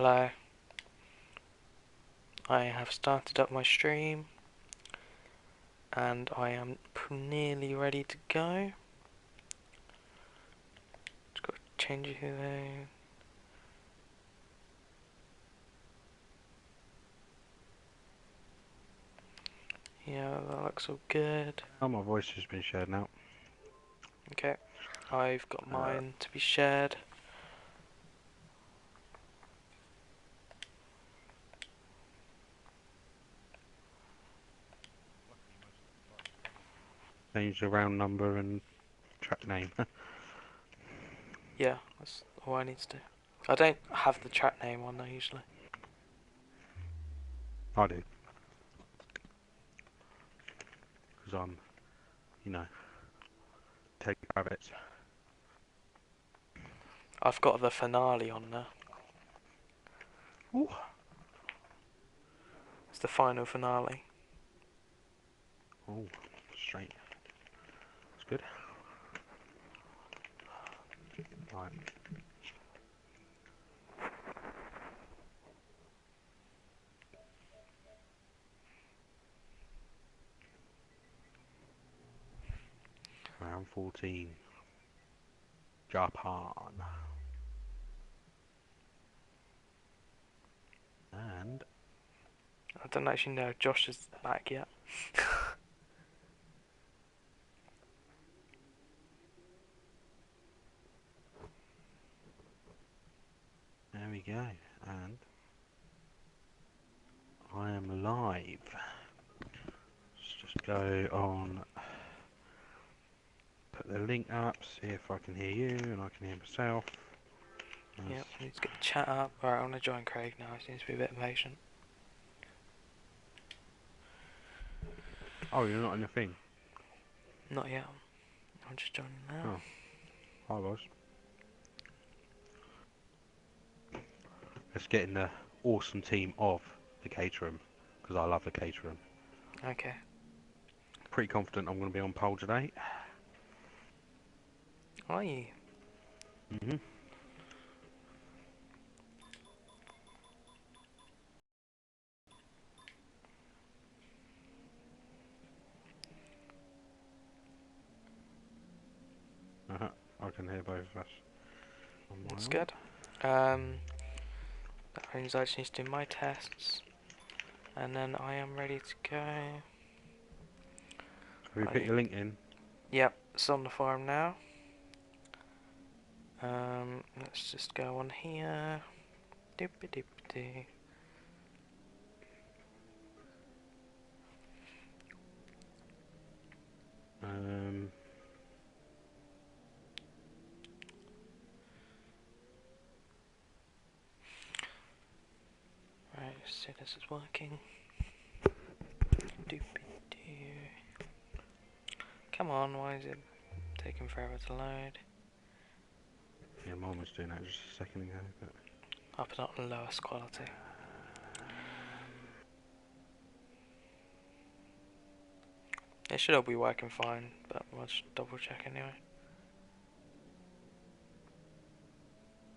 Hello, I have started up my stream and I am nearly ready to go. Just got to change it though. Yeah, that looks all good. Oh, my voice has been shared now. Okay, I've got mine to be shared. Change the round number and track name. Yeah, that's all I need to do. I don't have the track name on there usually. I do. Because I'm, you know, take rabbits. I've got the finale on there. Ooh. It's the final finale. Oh, straight. That's good. Right. Round 14. Japan. And I don't actually know if Josh is back yet. there we go. And I am live. Let's just go on. Put the link up. See if I can hear you and I can hear myself. Yep, I need to get the chat up. Alright, I want to join Craig now. He seems to be a bit patient. Oh, you're not in the thing. Not yet. I'm just joining now. Oh, I was. Let's get in the awesome team of the caterum, because I love the caterum. Okay. Pretty confident I'm going to be on pole today. Are you? Mhm. I can hear both of us. That's good. That means I just need to do my tests. And then I am ready to go. Have you put your link in? Yep, it's on the forum now. Let's just go on here. Doop-a-doop-a-doo. Right, let's see if this is working. Doop-a-doo. Come on, why is it taking forever to load? Yeah, mine was doing that just a second ago, but I'll put it on lowest quality. It should all be working fine, but we'll just double check anyway.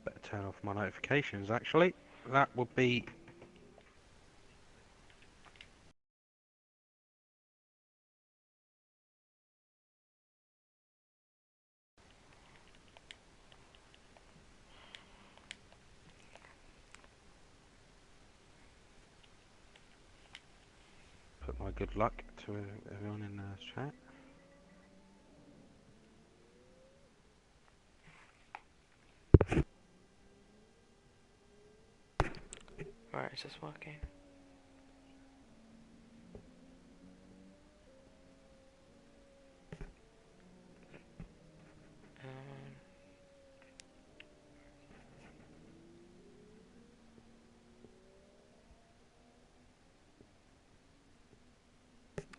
better turn off my notifications actually. That would be put my good luck to everyone in the chat. Right, is this working?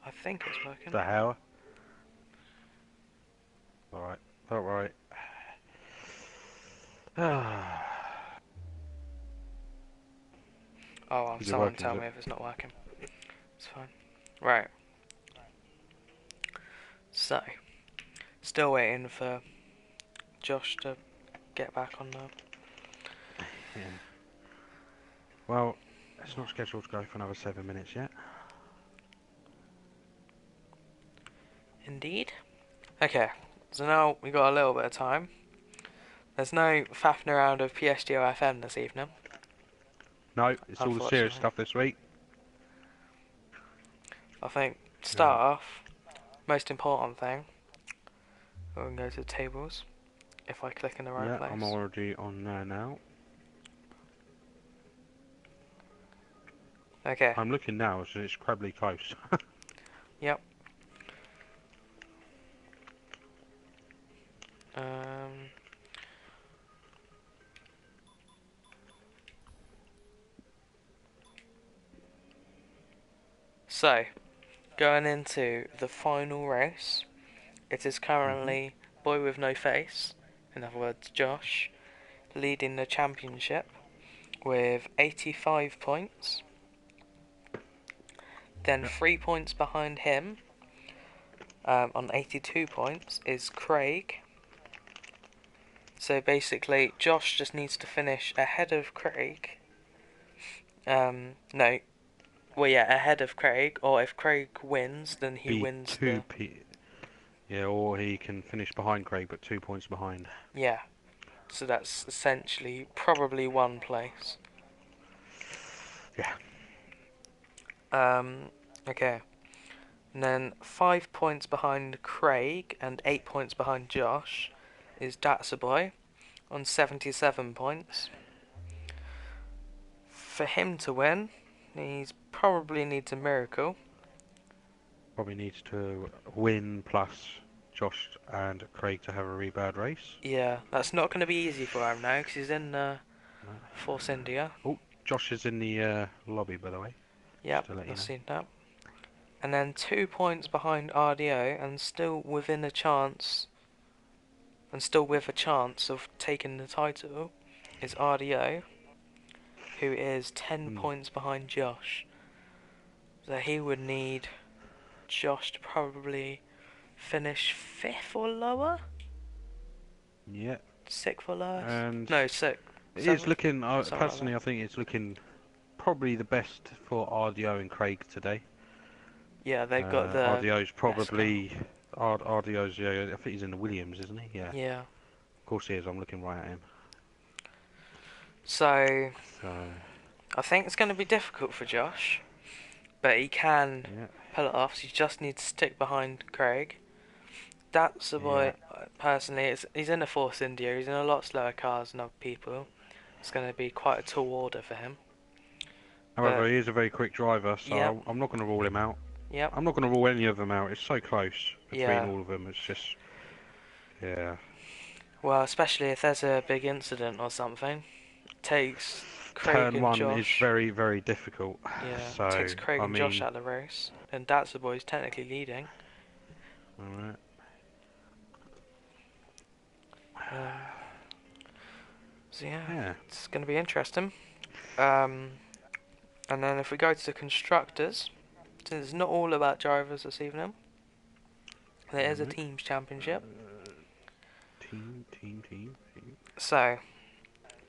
I think it's working. The hell? Alright, alright. Oh, Is it someone working, tell is it? me if it's not working. It's fine. Right. So, still waiting for Josh to get back on the... Yeah. Well, it's not scheduled to go for another 7 minutes yet. Indeed. Okay, so now we got a little bit of time. There's no faffing around of Psgl FM this evening, No, it's all the serious unfortunately. stuff this week. I think to Uh, start off, most important thing, we can go to the tables if I click in the right yeah, I'm place. already on there now. Okay, I'm looking now, so it's incredibly close. yep. Um, so, going into the final race, it is Mhm. currently Boy with No Face, in other words, Josh, leading the championship with 85 points. Then Yep. 3 points behind him, on 82 points, is Craig. So basically, Josh just needs to finish ahead of Craig. No, well, yeah, ahead of Craig, or if Craig wins, then he Be wins two the. p. Yeah, or he can finish behind Craig, but 2 points behind. Yeah, so that's essentially probably one place. Yeah. Okay. And then 5 points behind Craig and 8 points behind Josh is Datsaboy on 77 points. For him to win, he's probably needs a miracle. Probably needs to win plus Josh and Craig to have a really bad race. Yeah, that's not going to be easy for him now because he's in No. Force India. Oh, Josh is in the lobby, by the way. Just Yep, to let you I've know. seen that. And then 2 points behind RDO and still within a chance, and still with a chance of taking the title, is RDO, who is 10 Mm. points behind Josh. So he would need Josh to probably finish 5th or lower? Yeah, 6th or lowest? and No, 6th, it is 7th? looking. Something like that. Personally, I think it's looking probably the best for RDO and Craig today. Yeah, they've got the RDO's best car. probably RDO's. Yeah, I think he's in the Williams, isn't he? Yeah, Yeah. of course he is. I'm looking right at him. So, So I think it's going to be difficult for Josh, but he can yeah, pull it off. So you just need to stick behind Craig. That's the yeah. boy, personally, he's in a Force India, he's in a lot slower cars than other people. It's going to be quite a tall order for him. However, But, he is a very quick driver, yep, so I'm not going to rule him out. yep, I'm not going to rule any of them out. It's so close between yeah. all of them. It's just yeah. Well, especially if there's a big incident or something. Takes Craig Turn and one is Josh, very, very difficult. yeah, So, takes Craig I and Josh mean, out of the race. And that's the boy's technically leading. alright. Um, so yeah, Yeah. it's going to be interesting. Um, and then if we go to the constructors, since it's not all about drivers this evening, there is a Alright. teams championship. Team. So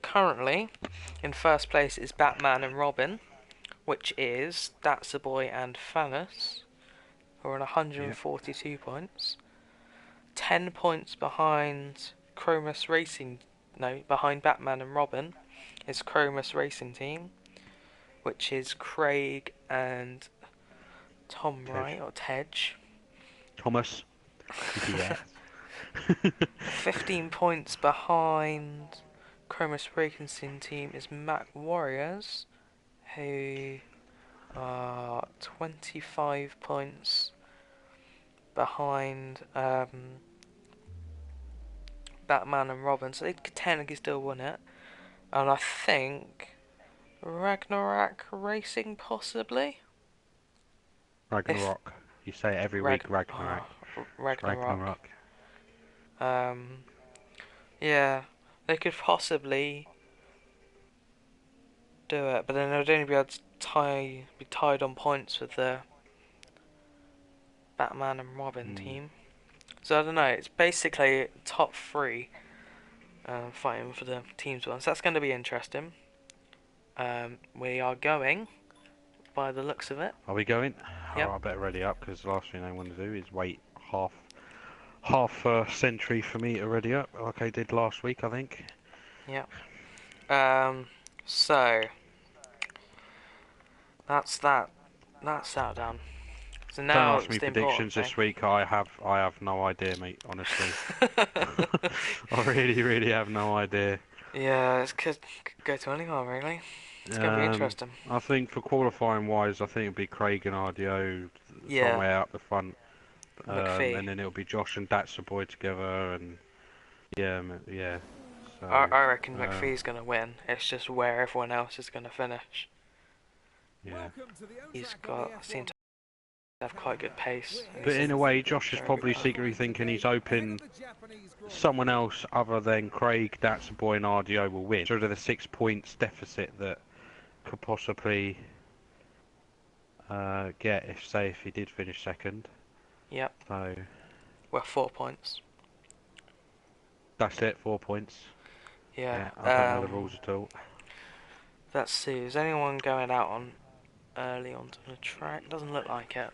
currently, in first place is Batman and Robin, which is That's the Boy and Thanos, who are on Yep. 142 points. 10 points behind Chromus Racing. No, behind Batman and Robin is Chromus Racing Team, which is Craig and Tom Tej. Wright or Tej. Thomas. Yes. 15 points behind Chromus Racing Team is Mac Warriors, who are 25 points behind Batman and Robin, so they could technically still win it. And I think Ragnarok Racing possibly. If Ragnarok. You say it every week, Ragnarok. It's Ragnarok, Ragnarok. um, yeah, they could possibly do it, but then they'd only be able to be tied on points with the Batman and Robin Mm. team. So I don't know. It's basically top three fighting for the teams one. So that's going to be interesting. We are going, by the looks of it. Are we going? Yep. Alright, I better ready up because the last thing I want to do is wait half a century for me to ready up, like I did last week, I think. Yep. So that's that. That's that done. So Don't now ask it's me the important predictions thing. this week. I have no idea, mate. Honestly, I really have no idea. Yeah, it could go to anyone really. It's gonna be interesting. I think for qualifying wise, I think it'd be Craig and RDO Yeah, somewhere up the front, McPhee. and then it'll be Josh and That's the boy together, and yeah. I, So, I reckon um, McPhee's gonna win. It's just where everyone else is gonna finish. yeah. He's got seemed to have quite good pace. And But he's in a way, Josh is a very good probably car. secretly thinking he's hoping someone else other than Craig, That's the boy, and RDO will win. Sort of the 6 points deficit that could possibly get if he did finish second. Yep, So we're 4 points. that's it, 4 points. Yeah. Yeah, I don't know the rules at all. Let's see. Is anyone going out on early onto the track? Doesn't look like it.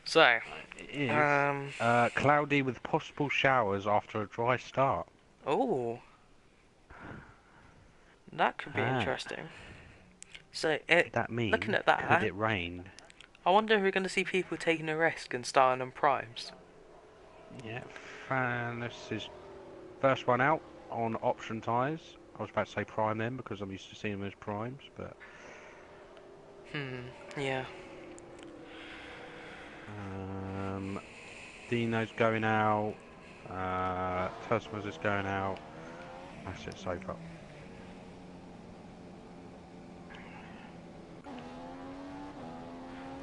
So, It is um, cloudy with possible showers after a dry start. oh, that could be Ah, interesting. So, could that looking mean at could that, it rain? I wonder if we're going to see people taking a risk and starting on primes. Yeah, this is first one out on option tyres. I was about to say prime then because I'm used to seeing them as primes, but Yeah. Dino's going out. Tusmas is going out. That's it so far.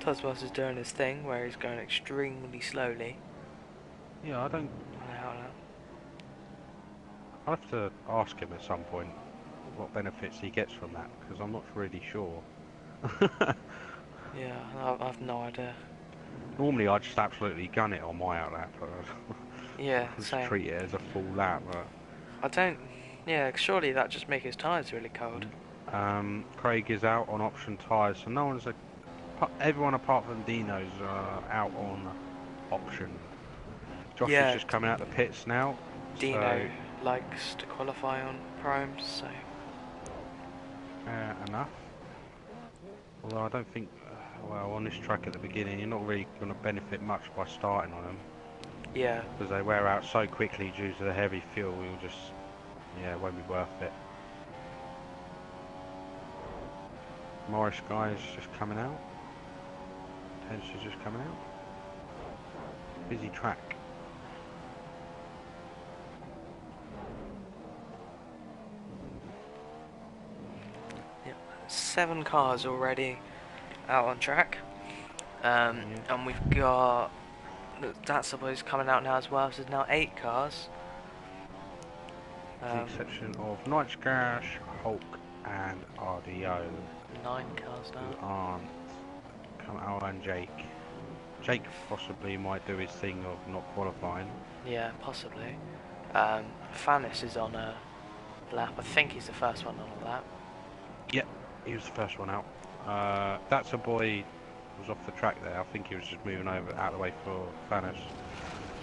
Tusbos is doing his thing where he's going extremely slowly. Yeah, I don't. Now, I'll have to ask him at some point what benefits he gets from that because I'm not really sure. yeah, I've no idea. Normally I just absolutely gun it on my outlap. Yeah, I just same. treat it as a full lap. I don't. Yeah, surely that just make his tyres really cold. Craig is out on option tyres, so no one's everyone apart from Dino's out on option. Josh is Yeah, just coming out the pits now, Dino so likes to qualify on primes, so fair enough. Although I don't think, well, on this track at the beginning, you're not really going to benefit much by starting on them yeah. because they wear out so quickly due to the heavy fuel. You'll just, yeah, it won't be worth it. Morris guy is just coming out. Tense is just coming out. Busy track. Yep. 7 cars already out on track. And we've got that's supposed coming out now as well, so there's now 8 cars. With the exception of Night Gas, Hulk and RDO. 9 cars Who now. aren't and Jake. Jake possibly might do his thing of not qualifying. Yeah, possibly. Fanis is on a lap. I think he's the first one on a lap. Yep, he was the first one out. That's a boy was off the track there. I think he was just moving over out of the way for Fanis.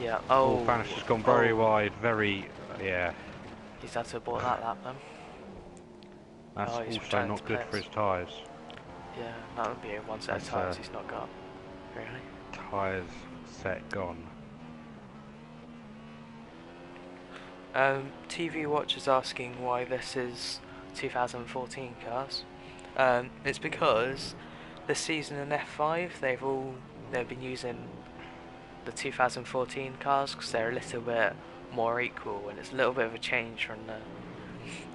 Yeah. Oh, Fanis has gone very wide, yeah. He's had to abort that lap then. That's also not good for his tyres. Yeah, that would be one set of tyres he's not got. Really? Tyres set gone. TV Watch is asking why this is 2014 cars. It's because this season in F5 they've been using the 2014 cars because they're a little bit more equal and it's a little bit of a change from the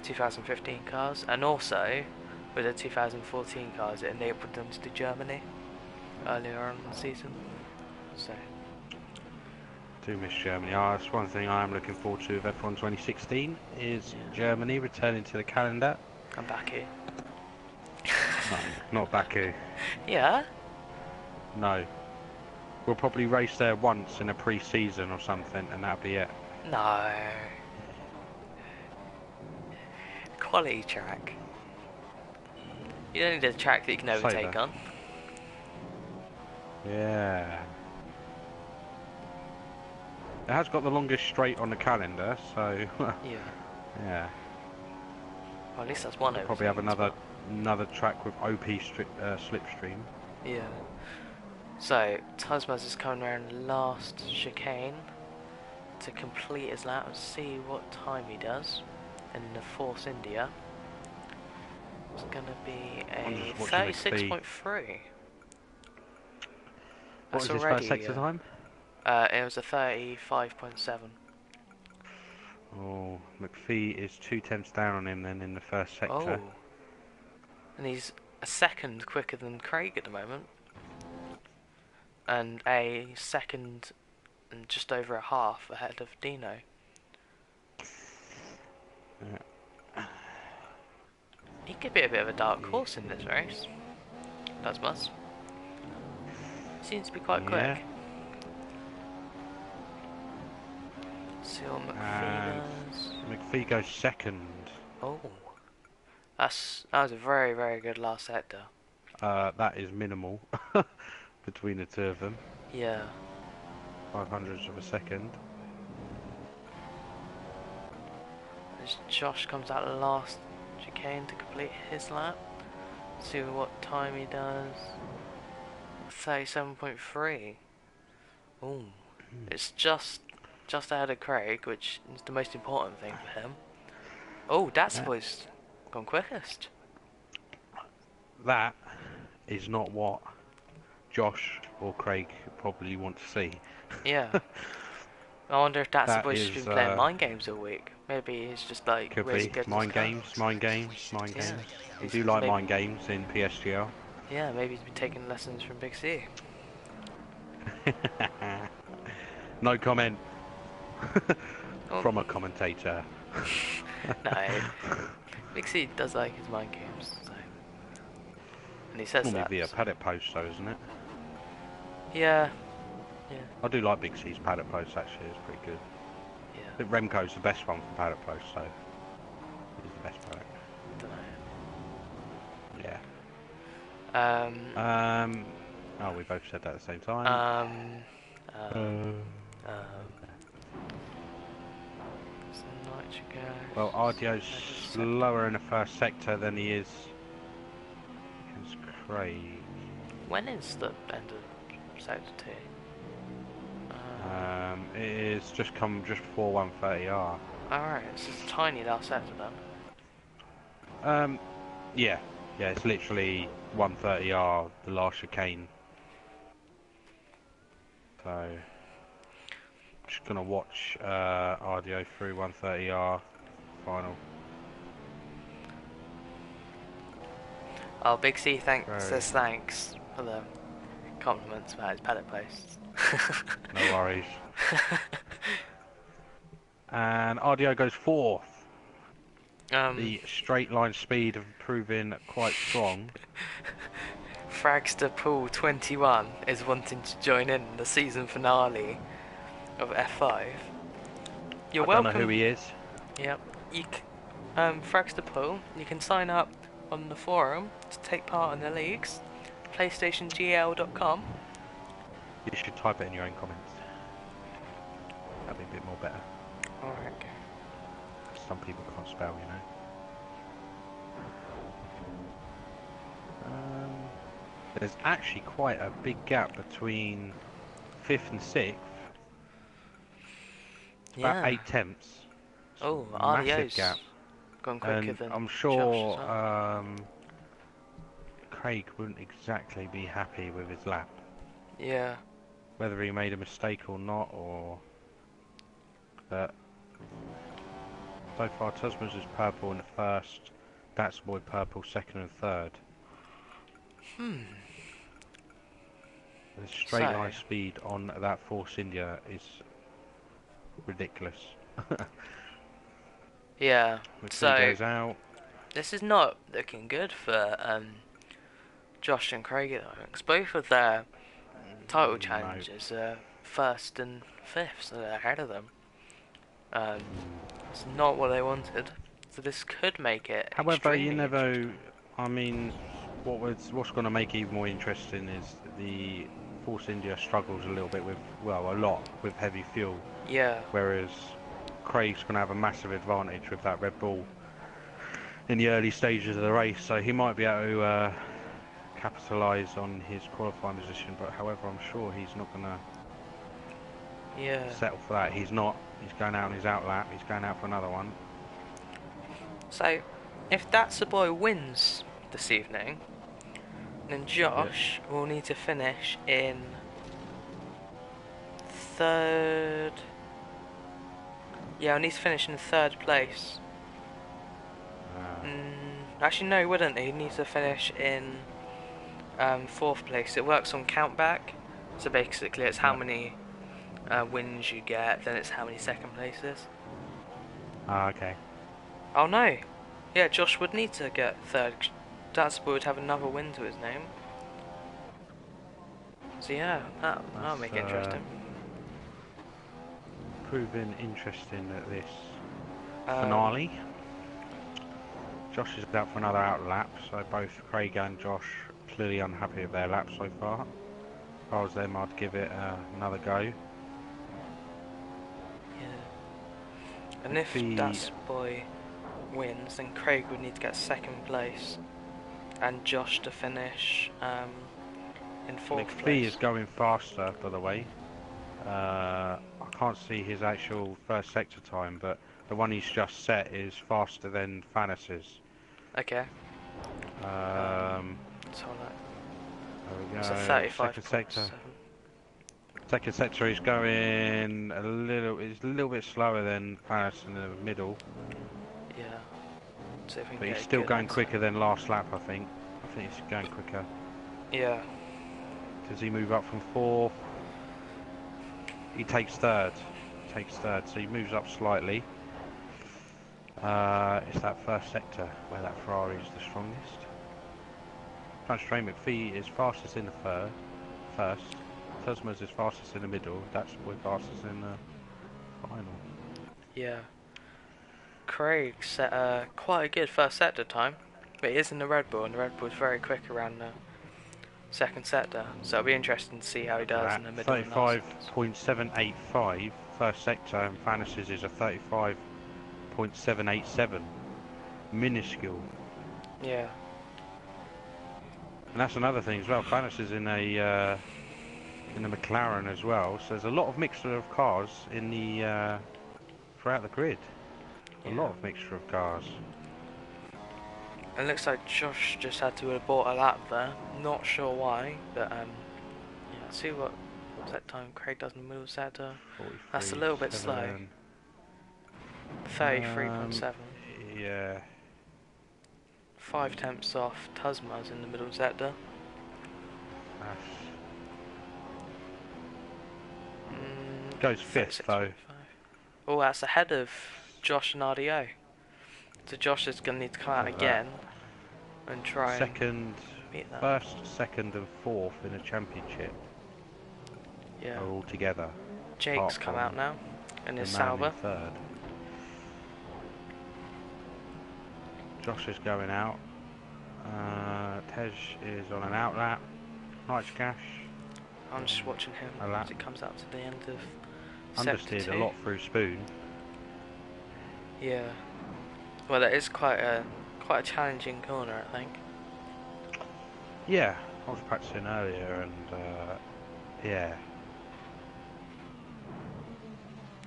2015 cars, and also with the 2014 cars it enabled them to do Germany earlier on in the season. So Do miss Germany. That's one thing I am looking forward to with F1 2016 is Germany returning to the calendar. I'm back here. No, not Baku. Yeah? No. We'll probably race there once in a pre-season or something and that'll be it. No. Quality track. You don't need a track that you can Say overtake that. on. Yeah. It has got the longest straight on the calendar, so Yeah. yeah. Well, at least that's one Could probably overtake have as well. another track with slipstream. Yeah. So, Tasmaz is coming around the last chicane to complete his lap and see what time he does in the Force India. It's going to be I'm a just watching McPhee. 36.3. What That's was his first already, sector time? it was a 35.7. Oh, McPhee is 2 tenths down on him then in the first sector. Oh. And he's a second quicker than Craig at the moment. And a second and just over a half ahead of Dino. He could be a bit of a dark horse in this race. Does Muzz. Seems to be quite Yeah. quick. See what McPhee And does. McPhee goes second. Oh. That was a very, very good last sector. That is minimal between the two of them. Yeah. 500ths of a second. As Josh comes out the last chicane to complete his lap. See what time he does. 37.3. Ooh. It's just ahead of Craig, which is the most important thing for him. Oh, that's the boy's gone quickest. That is not what Josh or Craig probably want to see. Yeah. I wonder if that's the That boy's just is been playing mind games all week. Maybe he's just like could really be good at his mind car. games, mind games, mind Yeah. games. We He's do like maybe, mind games in Psgl. yeah, maybe he's been taking lessons from Big C. No comment Oh, from a commentator. no. Big C does like his mind games, so. And he says Normally that. via So. paddock post though, isn't it? Yeah. Yeah. I do like Big C's paddock post actually, it's pretty good. Yeah. I think Remco's the best one for paddock post, so he's the best paddock. Dunno. Yeah. Oh, we both said that at the same time. Well, Ardio's slower in the first sector than he is against Craig. When is the end of sector 2? It is just come just before 130R. Alright, it's just a tiny last sector then. Yeah, it's literally 130R, the last chicane. So, I'm just gonna watch Ardio through 130R final. Oh, Big C says thanks for the compliments about his paddock posts. No worries. And Ardio goes fourth. The straight line speed of proving quite strong. Fragster Pool 21 is wanting to join in the season finale of F5. You're welcome. I don't know who he is. Yep. Fragster Pool, you can sign up on the forum to take part in the leagues. PlaystationGL.com. You should type it in your own comments. That'd be a bit more better. Alright. Some people can't spell, you know. There's actually quite a big gap between 5th and 6th. About 8 tenths. Oh, massive RDO's gap. gone quicker And than I'm Josh sure as well. Craig wouldn't exactly be happy with his lap. Yeah. Whether he made a mistake or not, or... But so far, Tasman's is purple in the first. That's Boy purple second and third. The straight line speed on that Force India is ridiculous. Yeah. So goes out. This is not looking good for Josh and Craig at the moment, because both of their title challenges are 1st and 5th, so they're ahead of them. It's not what they wanted, so this could make it. However, you never. I mean, what's going to make it even more interesting is the Force India struggles a little bit with, well, a lot with heavy fuel, Yeah. whereas Craig's going to have a massive advantage with that Red Bull in the early stages of the race, so he might be able to capitalise on his qualifying position. But however, I'm sure he's not going to Yeah. settle for that. He's not. He's going out on his out lap. He's going out for another one. So, if That's the Boy wins this evening, then Yeah. Josh will need to finish in third. Yeah, I'll need to finish in third place. Actually, no, he wouldn't. He needs to finish in fourth place. It works on countback. So basically, it's how Yeah. many wins you get, then it's how many second places. Ah, okay. Oh no! Yeah, Josh would need to get third. That's Boy would have another win to his name. So yeah, that'll make it interesting. Proving interesting at this Um, finale. Josh is out for another out lap, so both Craig and Josh clearly unhappy with their lap so far. If I was them, I'd give it another go. yeah. And if The That's Boy wins, then Craig would need to get second place, and Josh to finish in fourth McPhee place. is going faster, by the way. I can't see his actual first sector time, but the one he's just set is faster than Fanis's. Okay. So There we it's a go. Second 35.7. sector. Second sector is going a little. It's a little bit slower than Fanis in the middle, Yeah. See if we can but get he's a still good going answer. quicker than last lap. I think he's going quicker. Yeah. Does he move up from fourth? He takes third. So he moves up slightly. It's that first sector where that Ferrari is the strongest. Train McPhee is fastest in the first. Tusmas is fastest in the middle. That's we're fastest in the final. Yeah. Craig set quite a good first sector time, but he is in the Red Bull, and the Red Bull's very quick around the second sector, so it'll be interesting to see how he Look at does that. in the middle and last sectors. 35.785 first sector, and Fanis's is a 35.787. Minuscule. Yeah. And that's another thing as well. Fanis is in a McLaren as well, so there's a lot of mixture of cars in the throughout the grid. A Yeah. lot of mixture of cars. It looks like Josh just had to abort a lap there. Not sure why, but yeah. Let's see what set time Craig does in the middle sector. That's a little bit slow. 33.7. Yeah. 5 tenths off Tusmas in the middle sector. Goes fifth though. Oh, that's ahead of Josh and RDO. So Josh is going to need to come out again and try second, and beat that. First, second and fourth in a championship are all together. Jake's come out now in his Sauber. Third. Josh is going out. Tej is on an out lap. Nice Cash. I'm just watching him as it comes up to the end of Understeered a lot through Spoon. Yeah. Well, that is quite a challenging corner, I think. Yeah, I was practicing earlier, and yeah.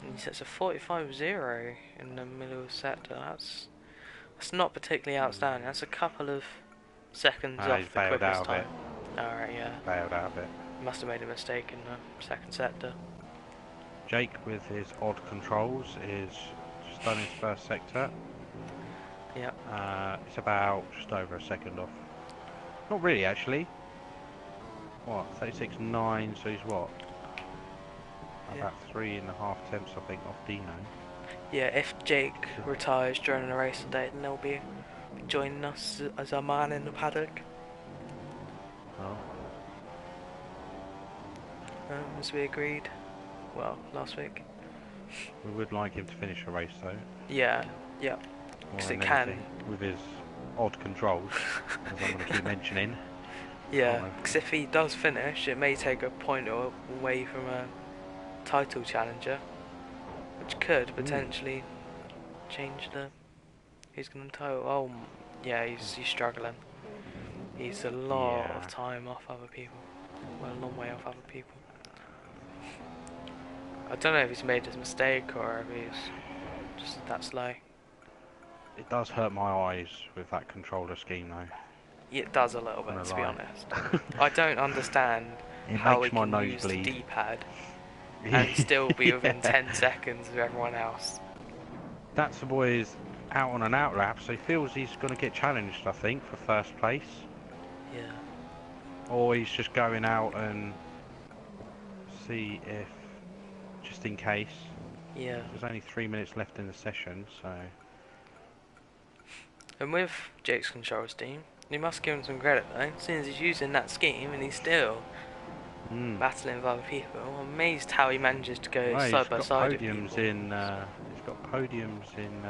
And he sets a 45.0 in the middle sector. That's not particularly outstanding. That's a couple of seconds off the quickest time. Alright, yeah. Bailed out of it. Must have made a mistake in the second sector. Jake, with his odd controls, is just done his first sector. Yep. It's about just over a second off. Not really, actually. What, 36.9, so he's what? About 3.5 tenths, I think, off Dino. Yeah, if Jake retires during the race today, then he'll be joining us as our man in the paddock. Oh. As we agreed, well, last week. We would like him to finish a race, though. Yeah, yeah. Because it can. With his odd controls, as I'm going to keep mentioning. Yeah, Oh, because if he does finish, it may take a point away from a title challenger, which could ooh, potentially change the who's going to title. Oh, yeah, he's struggling. He's a lot of yeah. time off other people. Well, a long way off other people. I don't know if he's made a mistake or if he's just that slow. It does hurt my eyes with that controller scheme, though. It does a little I'm bit, gonna to be lie. honest. I don't understand It how makes he my can nose use the bleed. D-pad and still be within Yeah. 10 seconds of everyone else. That's the boy is out on an out lap, so he feels he's going to get challenged, I think, for first place. Yeah. Or he's just going out and see if, just in case. Yeah. There's only 3 minutes left in the session, so... And with Jake's control scheme, you must give him some credit though, since he's using that scheme and he's still Mm. battling with other people. I'm amazed how he manages to go Well, side by side with people. He's got podiums in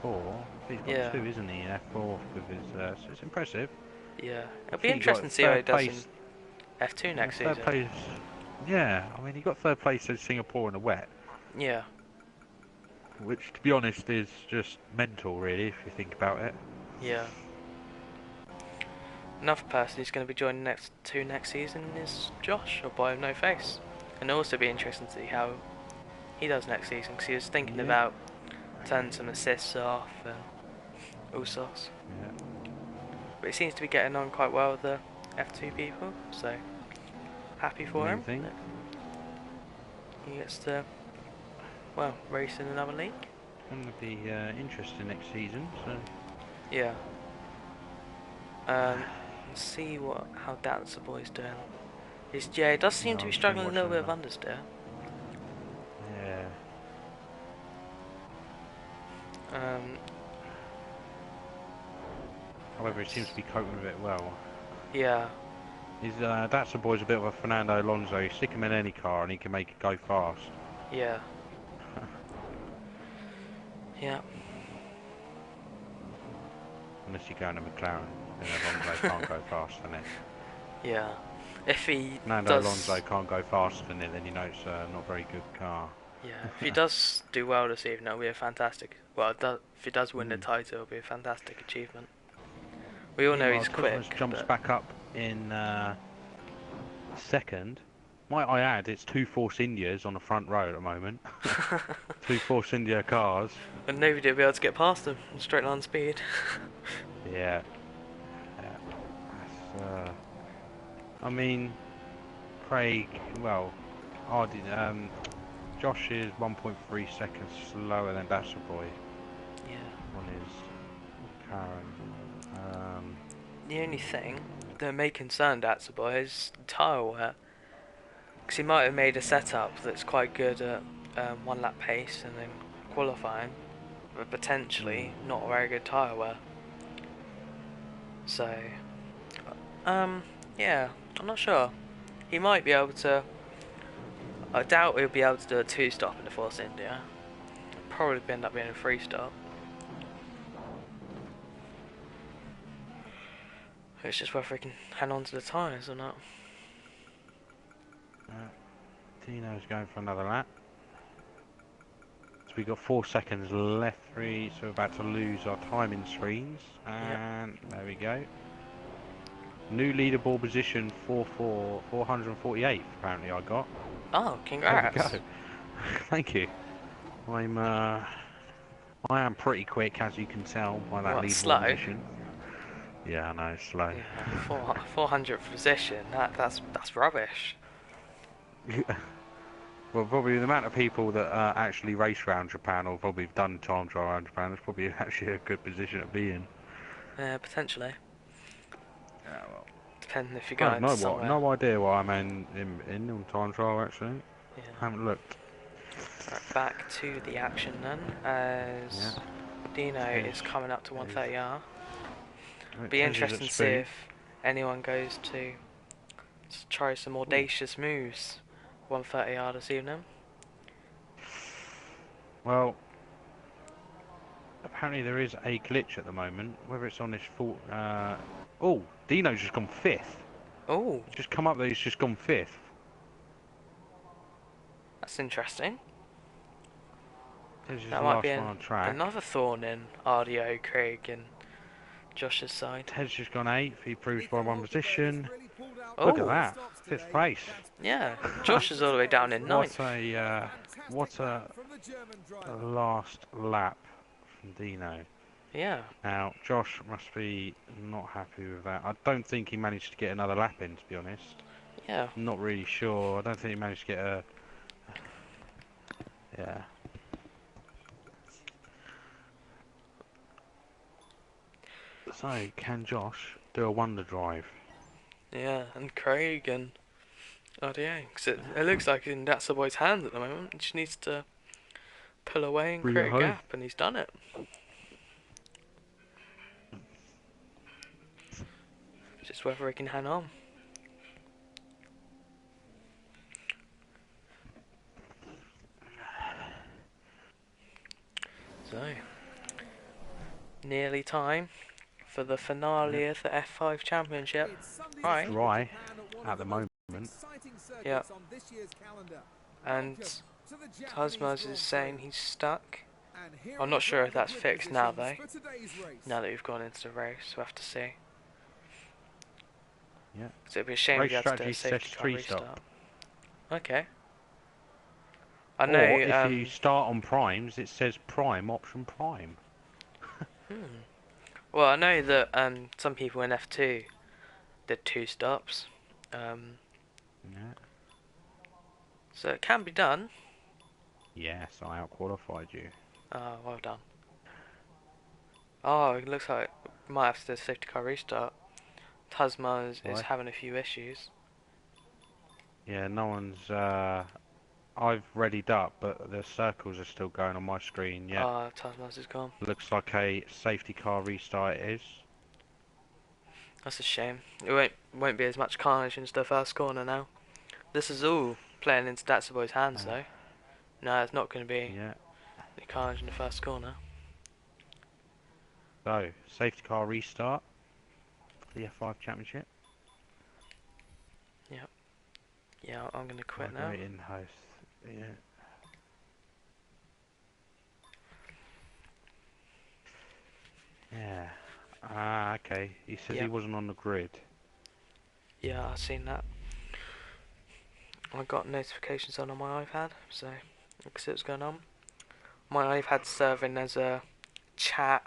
F4. He's got Yeah, two, isn't he, in F4 with his... so it's impressive. yeah. I It'll be think he got interesting to see how he third does in place. F2 Yeah, next third season. place. Yeah, I mean, he got third place in Singapore in the wet, Yeah, which, to be honest, is just mental, really, if you think about it. yeah. Another person who's going to be joining next season is Josh, or Boy of No Face. And it'll also be interesting to see how he does next season, because he was thinking Yeah. about turning some assists off and all sorts. Yeah. But he seems to be getting on quite well with the F2 people, so happy for Main him. thing. He gets to, well, race in another league. It's going to be interesting next season. So. Yeah. Let's see how Dancer Boy's doing. Yeah, he does Yeah, seem to be I've been struggling a little watching bit with them. understeer. Yeah. Um, However, he seems to be coping with it well. yeah, That's a boy's a bit of a Fernando Alonso. You stick him in any car and he can make it go fast. yeah, yeah, Unless you go in a McLaren, then Alonso can't go fast in it. yeah. If he Fernando does, Alonso can't go faster in it, then you know it's not a very good car. yeah, if he does do well this evening, it'll be a fantastic. Well, if he does win the Mm. title, it'll be a fantastic achievement. We all know Meanwhile, he's Cosmos quick, jumps but back up in second. Might I add, it's two Force Indias on the front row at the moment. Two Force India cars. and nobody will be able to get past him in straight line speed. Yeah. Yeah. That's, I mean, Craig, well, Josh is 1.3 seconds slower than Dasher Boy Yeah. on his Karen. The only thing that may concern Dancer Boy is tyre wear. Because he might have made a setup that's quite good at one lap pace and then qualifying, but potentially not very good tyre wear. So, yeah, I'm not sure. He might be able to. I doubt he'll be able to do a 2-stop in the Force India. Probably end up being a 3-stop. It's just whether he can hang on to the tyres or not. Dino's going for another lap. So we've got 4 seconds left, so we're about to lose our timing screens. And there we go. New leaderboard position 448th apparently I got. Oh, There we congrats! go. Thank you. I am pretty quick, as you can tell by that What, leaderboard slow? position. Yeah, I know, it's slow. Yeah, 400th position. That's rubbish. Well, probably the amount of people that actually race around Japan or probably have done time trial around Japan is probably actually a good position to be in. Potentially. Yeah, well, Depending if you're I have going somewhere. no idea why I'm in on time trial actually. Yeah. Haven't looked. Right, back to the action then, as Dino is coming up to 130R. Be interesting to see if anyone goes to try some audacious moves 130R this evening. Well, apparently there is a glitch at the moment. Whether it's on this full. Oh, Dino's just gone fifth. Oh, It's just come up that he's just gone fifth. that's interesting. This is That the might be last one on track. another thorn in RDO, Craig, and Josh's side. Ted's just gone eighth. He proves by one position. Look at Oh, that, fifth place. yeah. Josh is all the way down in ninth. What a last lap from Dino. Yeah. Now Josh must be not happy with that. I don't think he managed to get another lap in, to be honest. Yeah. I'm not really sure. I don't think he managed to get a. Yeah. So can Josh do a wonder drive? Yeah, and Craig and RDO. Because it looks like in That's the Boy's hands at the moment. He just needs to pull away and Bring it create a home. gap, and he's done it. Just whether he can hang on. So, nearly time for the finale of the F5 Championship. Right. Dry at the moment. Yeah. And Cosmos is saying he's stuck. I'm not sure if that's fixed now though. Now that we've gone into the race, we'll have to see. Yeah. So it'd be a shame if Race you had to do strategy a safety says car 3-stop. restart. Okay. I know. Or if you start on primes, it says prime option prime. Well, I know that some people in F2 did 2 stops. Yeah. So it can be done. Yes, I outqualified you. Oh, well done. Oh, it looks like we might have to do a safety car restart. Tasma is Why? having a few issues. Yeah, no one's. I've readied up, but the circles are still going on my screen. Yeah, Oh, Tasma's is gone. looks like a safety car restart it is. That's a shame. It won't be as much carnage into the first corner now. This is all playing into That's the Boy's hands though. No, it's not going to be Yeah. the carnage in the first corner. So, safety car restart for the F5 Championship. Yep. Yeah, I'm going to quit now. Right in house. Yeah. Yeah. Ah, okay. He says he Yep. wasn't on the grid. Yeah, I've seen that. I got notifications on my iPad, so I could see what's going on. My iPad's serving as a chat.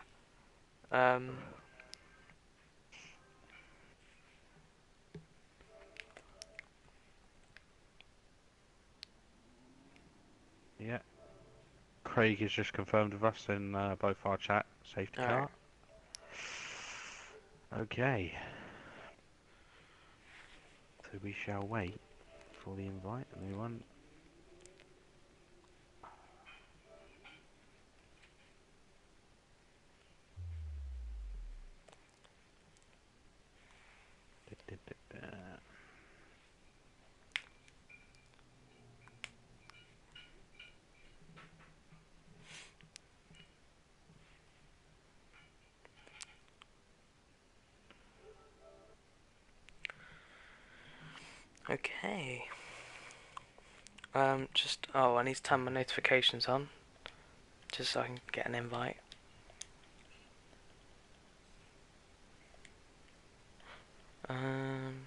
Yeah. Craig has just confirmed with us in both our chat safety car. Alright. Okay. So we shall wait for the invite, a new one. Okay. I need to turn my notifications on, just so I can get an invite. Um.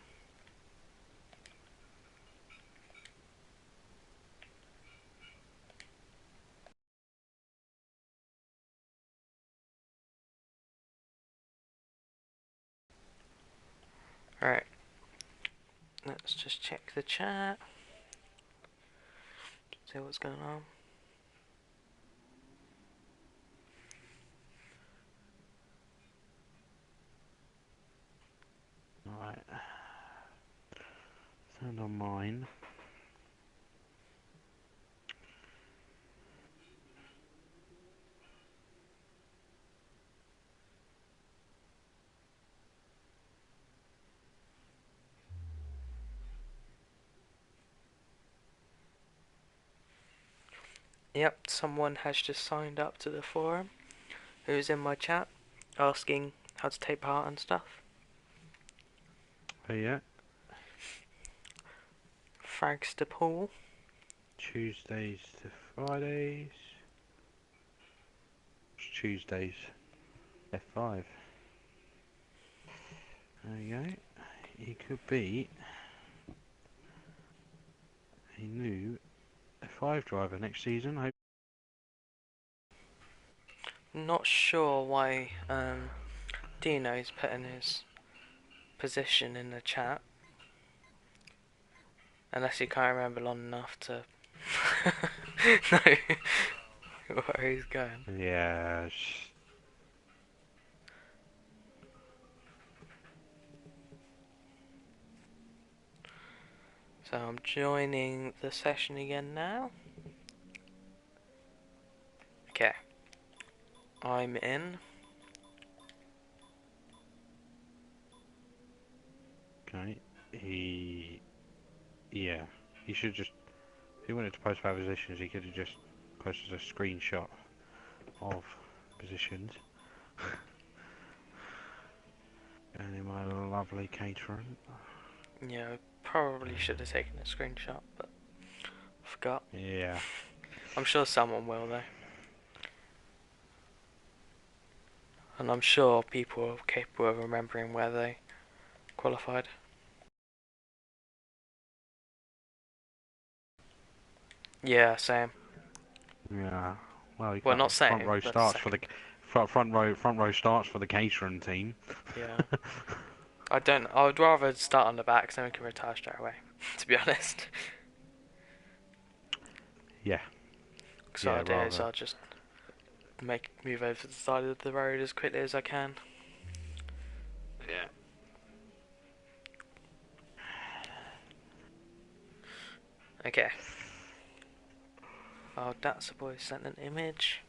Right. Let's just check the chat. See what's going on. Alright. Turn on mine. Yep, someone has just signed up to the forum. who's in my chat asking how to take part and stuff. Oh yeah, Fragster Paul. Tuesdays to Fridays. It's Tuesdays, F5. There you go. He could be a new F5 driver next season. Hope. Not sure why Dino's putting his position in the chat. Unless you can't remember long enough to know where he's going. Yeah. So I'm joining the session again now. Okay. I'm in. Okay. Yeah. He should just. If he wanted to post our positions, he could have just posted a screenshot of positions. And in my lovely catering. Yeah, I probably should have taken a screenshot, but forgot. Yeah. I'm sure someone will though. And I'm sure people are capable of remembering where they qualified. Yeah, same. Yeah. Well, you Well, got not front same, row but starts for second. the front row starts for the catering team. Yeah. I would rather start on the back so we can retire straight away, to be honest. Yeah. So Yeah. what I'll do is Rather. I'll just move over to the side of the road as quickly as I can. Yeah. Okay. Oh, that's a boy sent an image.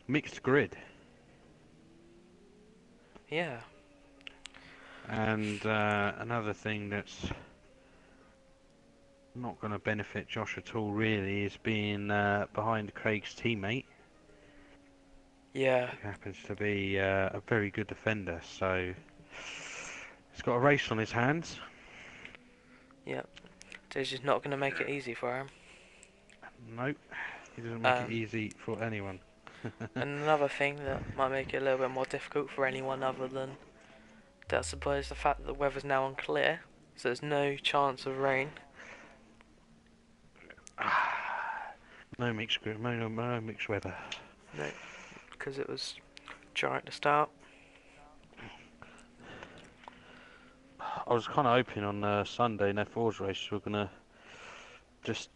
Mixed grid. Yeah. And another thing that's not going to benefit Josh at all, really, is being behind Craig's teammate, Yeah. who happens to be a very good defender. So he's got a race on his hands. Yep. So he's just not going to make it easy for him. Nope, he doesn't make it Um, easy for anyone. and another thing that might make it a little bit more difficult for anyone other than that, I suppose, the fact that the weather's now unclear, so there's no chance of rain. No mixed grid, no mixed weather. No, because it was dry at the start. I was kind of hoping on Sunday in F4's race we're gonna just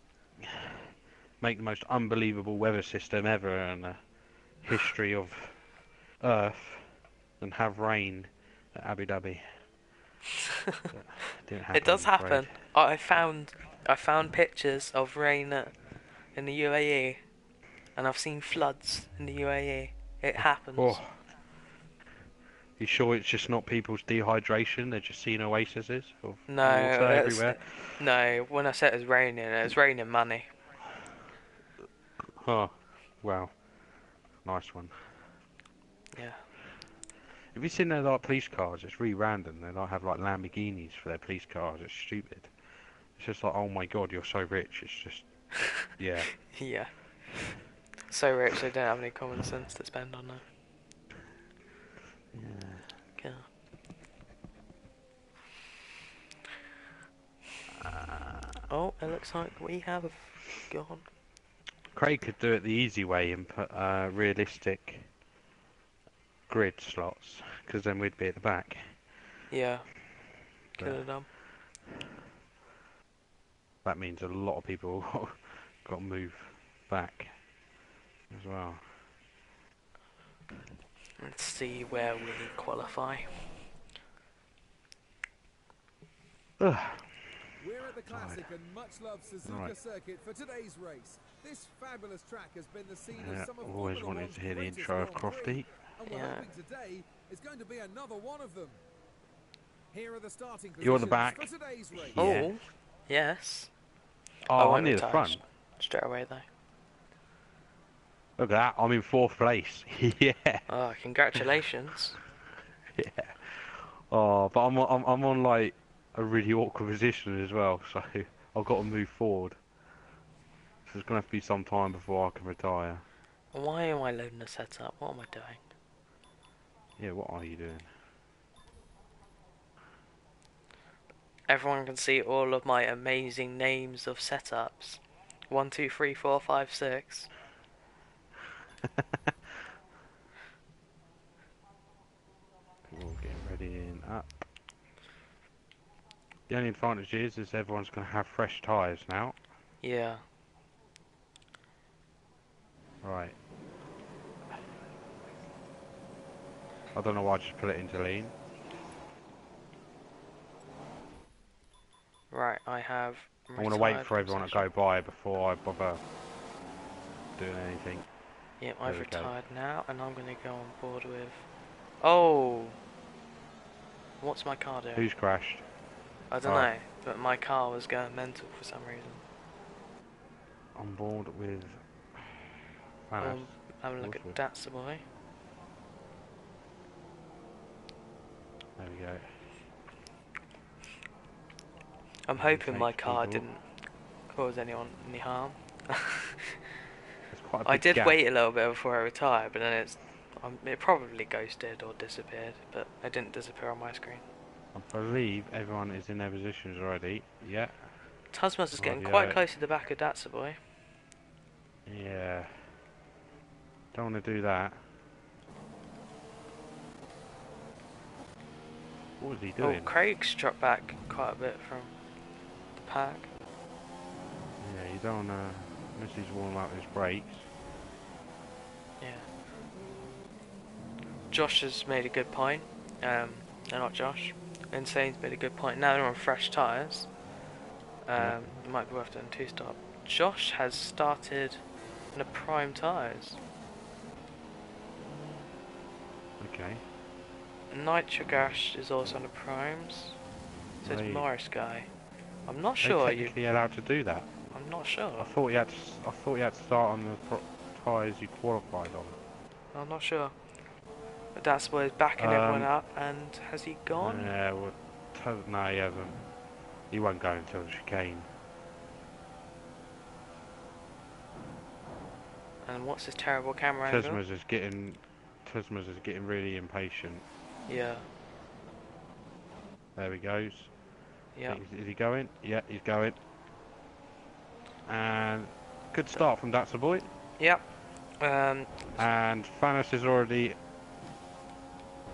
make the most unbelievable weather system ever in the history of Earth and have rain at Abu Dhabi. But it didn't It happen, does I'm afraid. happen. I found pictures of rain in the UAE, and I've seen floods in the UAE. It happens. Oh, you sure it's just not people's dehydration? They're just seeing oases of No, water everywhere. no. When I said it was raining money. Oh, wow, nice one. Yeah. Have you seen their like police cars? It's really random. They like have like Lamborghinis for their police cars. It's stupid. It's just like, oh my god, you're so rich. It's just, yeah. Yeah. So rich they don't have any common sense to spend on them. Yeah. Yeah. Oh, it looks like we have gone. Craig could do it the easy way and put realistic grid slots, because then we'd be at the back. Yeah. Could But have done. that means a lot of people got to move. back as well. Let's see where we qualify. Ugh. We're at the classic and much-loved Suzuka circuit for today's race. This fabulous track has been the scene of some of Always Formula wanted One's to hear the greatest intro of Grand Prix, Crofty. and we're hoping today is going to be another one of them. Here are the starting You're at the positions back. for today's race. Yeah. Oh, yes. I Oh, I'm won't near the retire front. straight away though. Look at that, I'm in 4th place. Yeah. Oh, congratulations. Yeah. Oh, but I'm on like a really awkward position as well, so I've got to move forward. So it's gonna have to be some time before I can retire. Why am I loading the setup? What am I doing? Yeah, what are you doing? Everyone can see all of my amazing names of setups. 1, 2, 3, 4, 5, 6. We're getting ready and up. The only advantage is everyone's gonna have fresh tyres now. Yeah. Right. I don't know why I just put it into lean. Right, I have. I want to wait for everyone to go by before I bother doing anything. Yep, There I've we go. retired now, and I'm going to go on board with... Oh! What's my car doing? Who's crashed? I don't Oh. know, but my car was going mental for some reason. On board with Thanos. Have a look at that's the boy. There we go. I'm hoping my car didn't cause anyone any harm. There's quite a I big did gap. wait a little bit before I retired, but then it probably ghosted or disappeared, but it didn't disappear on my screen. I believe everyone is in their positions already. Yeah. Tasmas is getting Rightio. quite close to the back of Datsa Yeah. Don't want to do that. What was he Oh, doing? Craig's dropped back quite a bit from the pack. Yeah, you don't want to miss his warm up his brakes. Yeah. Josh has made a good point. No, not Josh. Insane's made a good point. Now they're on fresh tyres. It might be worth doing 2-stop. Josh has started in the prime tyres. Okay. Nitrogash is also on the primes. So it's Right. Morris guy. I'm not Are sure. you technically allowed to do that? I'm not sure. I thought you had to start on the tyres you qualified on. I'm not sure. But that's where he's backing everyone up. And has he gone? Yeah, well, no, he hasn't. He won't go until the chicane. And what's this terrible camera angle? Tusmas is getting really impatient. Yeah. There he goes. Yeah. Is he going? Yeah, he's going. And good start from Datsa Boy. Yep. And Thanos is already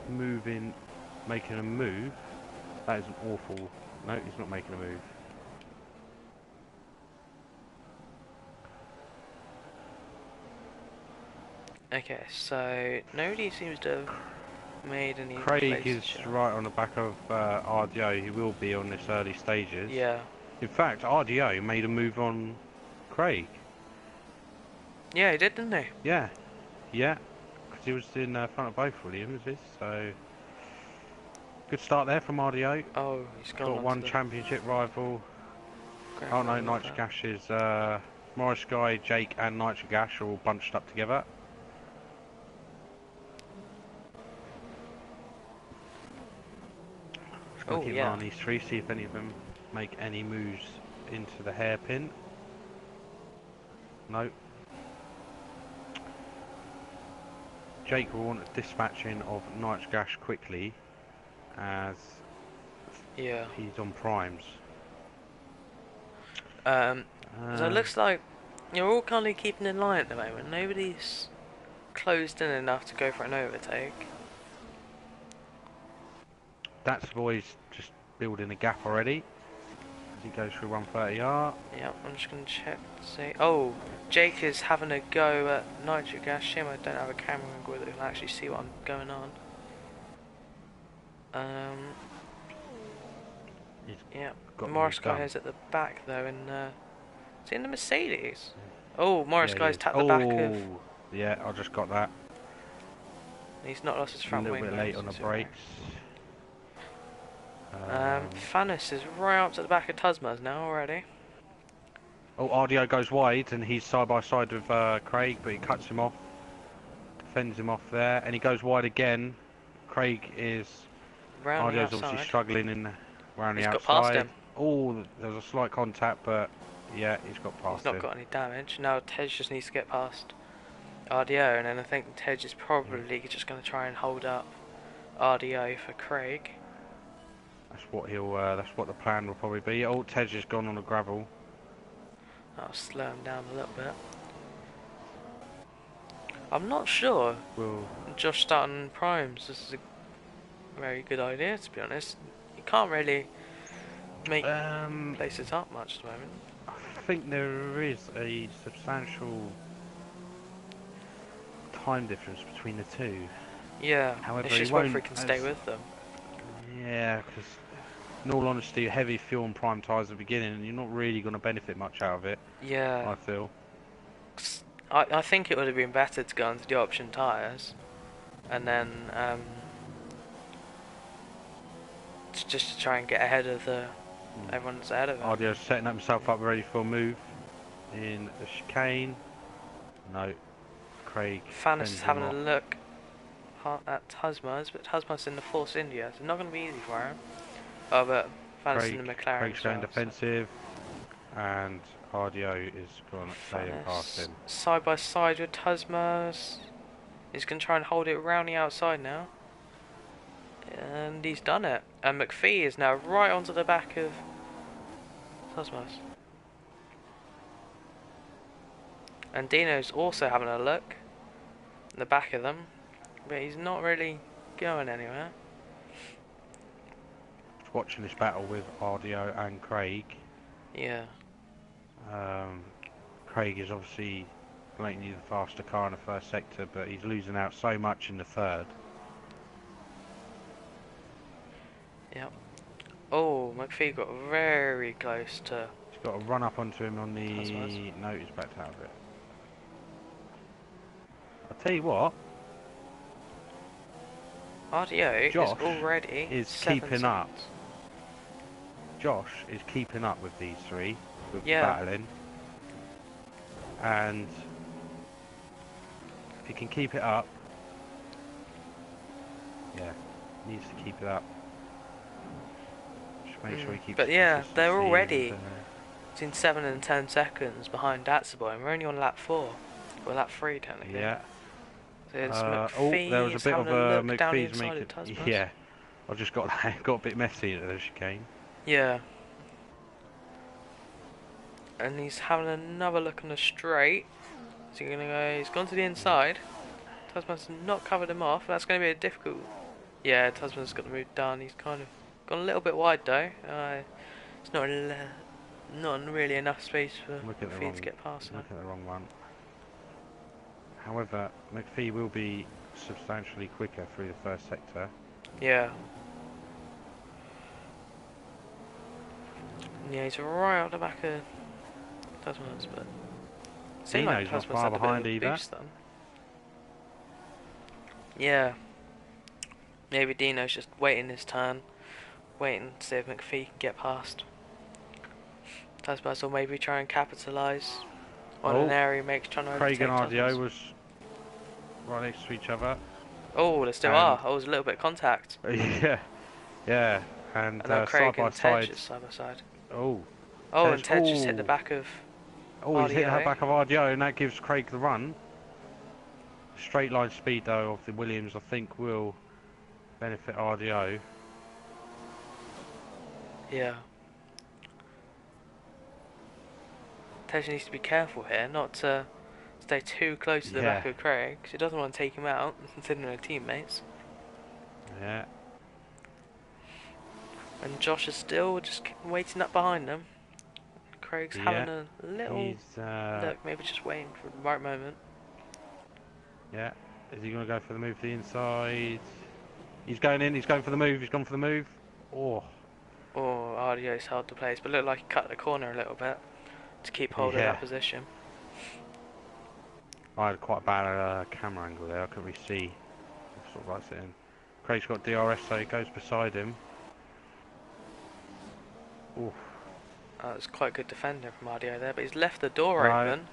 making a move. That is an awful... No, he's not making a move. Okay, so nobody seems to have made any Craig places is yet. right on the back of RDO. He will be on this early stages. Yeah. In fact, RDO made a move on Craig. Yeah, he did, didn't he? Yeah. Yeah. Because he was in front of both Williams, so... Good start there from RDO. Oh, he's gone Got on one to the championship rival. grand Oh no, final Nitro there. Gash is Morris Guy, Jake and Nitro Gash are all bunched up together. Just gonna Oh, keep an yeah. eye on these three, see if any of them make any moves into the hairpin. No. Jake will want a dispatching of Nitro Gash quickly as Yeah. he's on primes. So it looks like you're all kind of keeping in line at the moment. Nobody's closed in enough to go for an overtake. That's boys just building a gap already. as he goes through 130R. Yeah, I'm just going to check to see. Oh, Jake is having a go at nitric gas. Shame I don't have a camera angle that can actually see what's going on. Yeah, Morris guy is at the back though, and is he in the Mercedes? Oh, Morris guy's tapped the back of. Yeah, I just got that. He's not lost his front wing. A little bit late on the brakes. Fannis is right up to the back of Tusmas now already. Oh, RDO goes wide and he's side by side with Craig, but he cuts him off, defends him off there, and he goes wide again. Craig is. Round RDO's obviously struggling around the outside. He's got past him. Oh, there was a slight contact, but yeah, he's got past him. He's not got any damage. Now Tej just needs to get past RDO, and then I think Tej is probably just going to try and hold up RDO for Craig. That's what he'll. That's what the plan will probably be. Oh, Tej has gone on the gravel. That'll slow him down a little bit. I'm not sure. Josh starting primes. This is a very good idea, to be honest. You can't really make places up much at the moment. I think there is a substantial time difference between the two. Yeah, however, it's just whether he can stay with them. Yeah, because in all honesty, heavy fuel and prime tyres at the beginning, and you're not really going to benefit much out of it. Yeah. I feel. I think it would have been better to go into the option tyres, and then just to try and get ahead of everyone that's ahead of him. RDO's setting himself up ready for a move in the chicane. No, Craig. Fannis is having a look at Tusmas, but Tusmas in the Force India, so it's not going to be easy for him. Oh, but Fannis in the McLaren. Craig's going defensive, and RDO is going to play past him. Side by side with Tusmas. He's going to try and hold it around the outside now. And he's done it. And McPhee is now right onto the back of Tusmas. And Dino's also having a look in the back of them, but he's not really going anywhere. Watching this battle with RDO and Craig. Yeah. Craig is obviously blatantly the faster car in the first sector, but he's losing out so much in the third. Yep. Oh, McPhee got very close to. He's got to run up onto him on the. No, he's backed out of it. I'll tell you what. RDO Josh is already keeping up. Josh is keeping up with these three, with battling, and if he can keep it up, needs to keep it up. Just make sure he keeps. But yeah, they're already between 7 and 10 seconds behind Datsaboy, and we're only on lap 4, or lap 3 technically. Yeah. So it's McPhee, there was a bit of a McPhee's making. Yeah, I just got a bit messy at the chicane. Yeah. And he's having another look on the straight. So you're gonna go. He's gone to the inside. Tasman's not covered him off. That's going to be a difficult. Yeah, Tasman's got to move down. He's kind of gone a little bit wide though. It's not really enough space for McPhee to get past. Look at the wrong one. However, McPhee will be substantially quicker through the first sector. Yeah. Yeah, he's right out the back of Tasman's, but Dino's not far behind either. Yeah. Maybe Dino's just waiting his turn, waiting to see if McPhee can get past. Tasman's will maybe try and capitalise on an area makes trying to overtake Craig and RDO was right next to each other. Oh, there still are. Oh, it was a little bit of contact. Yeah, and Craig and side by side. Oh, and Tej just hit the back of. Oh, he's hit the back of RDO, and that gives Craig the run. Straight line speed though of the Williams, I think, will benefit RDO. Yeah. Tej needs to be careful here, not to stay too close to the back of Craig, because he doesn't want to take him out, considering they're teammates. Yeah. And Josh is still just waiting up behind them. Craig's having a little he's look, maybe just waiting for the right moment. yeah. Is he going to go for the move to the inside? He's going in. He's going for the move. He's gone for the move. Oh, Oh, Ardio's held the place, but looked like he cut the corner a little bit to keep hold of yeah. that position. I had quite a bad camera angle there. I couldn't really see. Sort of right in. Craig's got DRS, so he goes beside him. Oof. That was quite good defending from Ardio there, but he's left the door open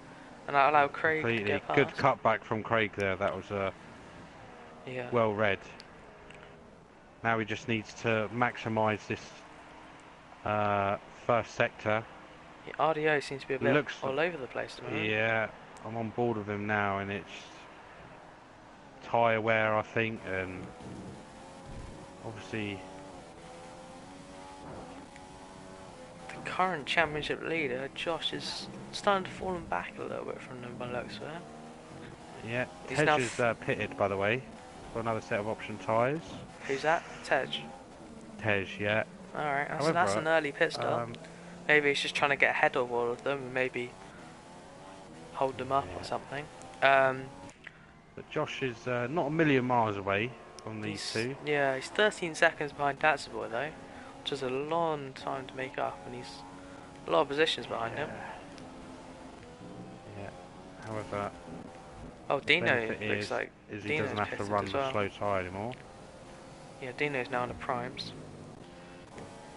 and that allowed Craig to get past. Good cutback from Craig there. That was yeah. well read. Now he just needs to maximise this first sector. Yeah, RDO seems to be a bit all over the place at the moment. Yeah, I'm on board with him now, and it's tyre wear, I think, and obviously the current championship leader, Josh, is starting to fall back a little bit from them by the looks of it. Yeah, He's Tej now is pitted, by the way, for another set of option tyres. Who's that? Tej? Tej, yeah. Alright, that's an early pit stop. Maybe he's just trying to get ahead of all of them and maybe hold them up or something. But Josh is not a million miles away from these two. Yeah, he's 13 seconds behind Datsboy though, which is a long time to make up, and he's a lot of positions behind him. Yeah. However, oh, Dino looks like he doesn't have to run the slow tyre anymore. Yeah, Dino's now on the primes.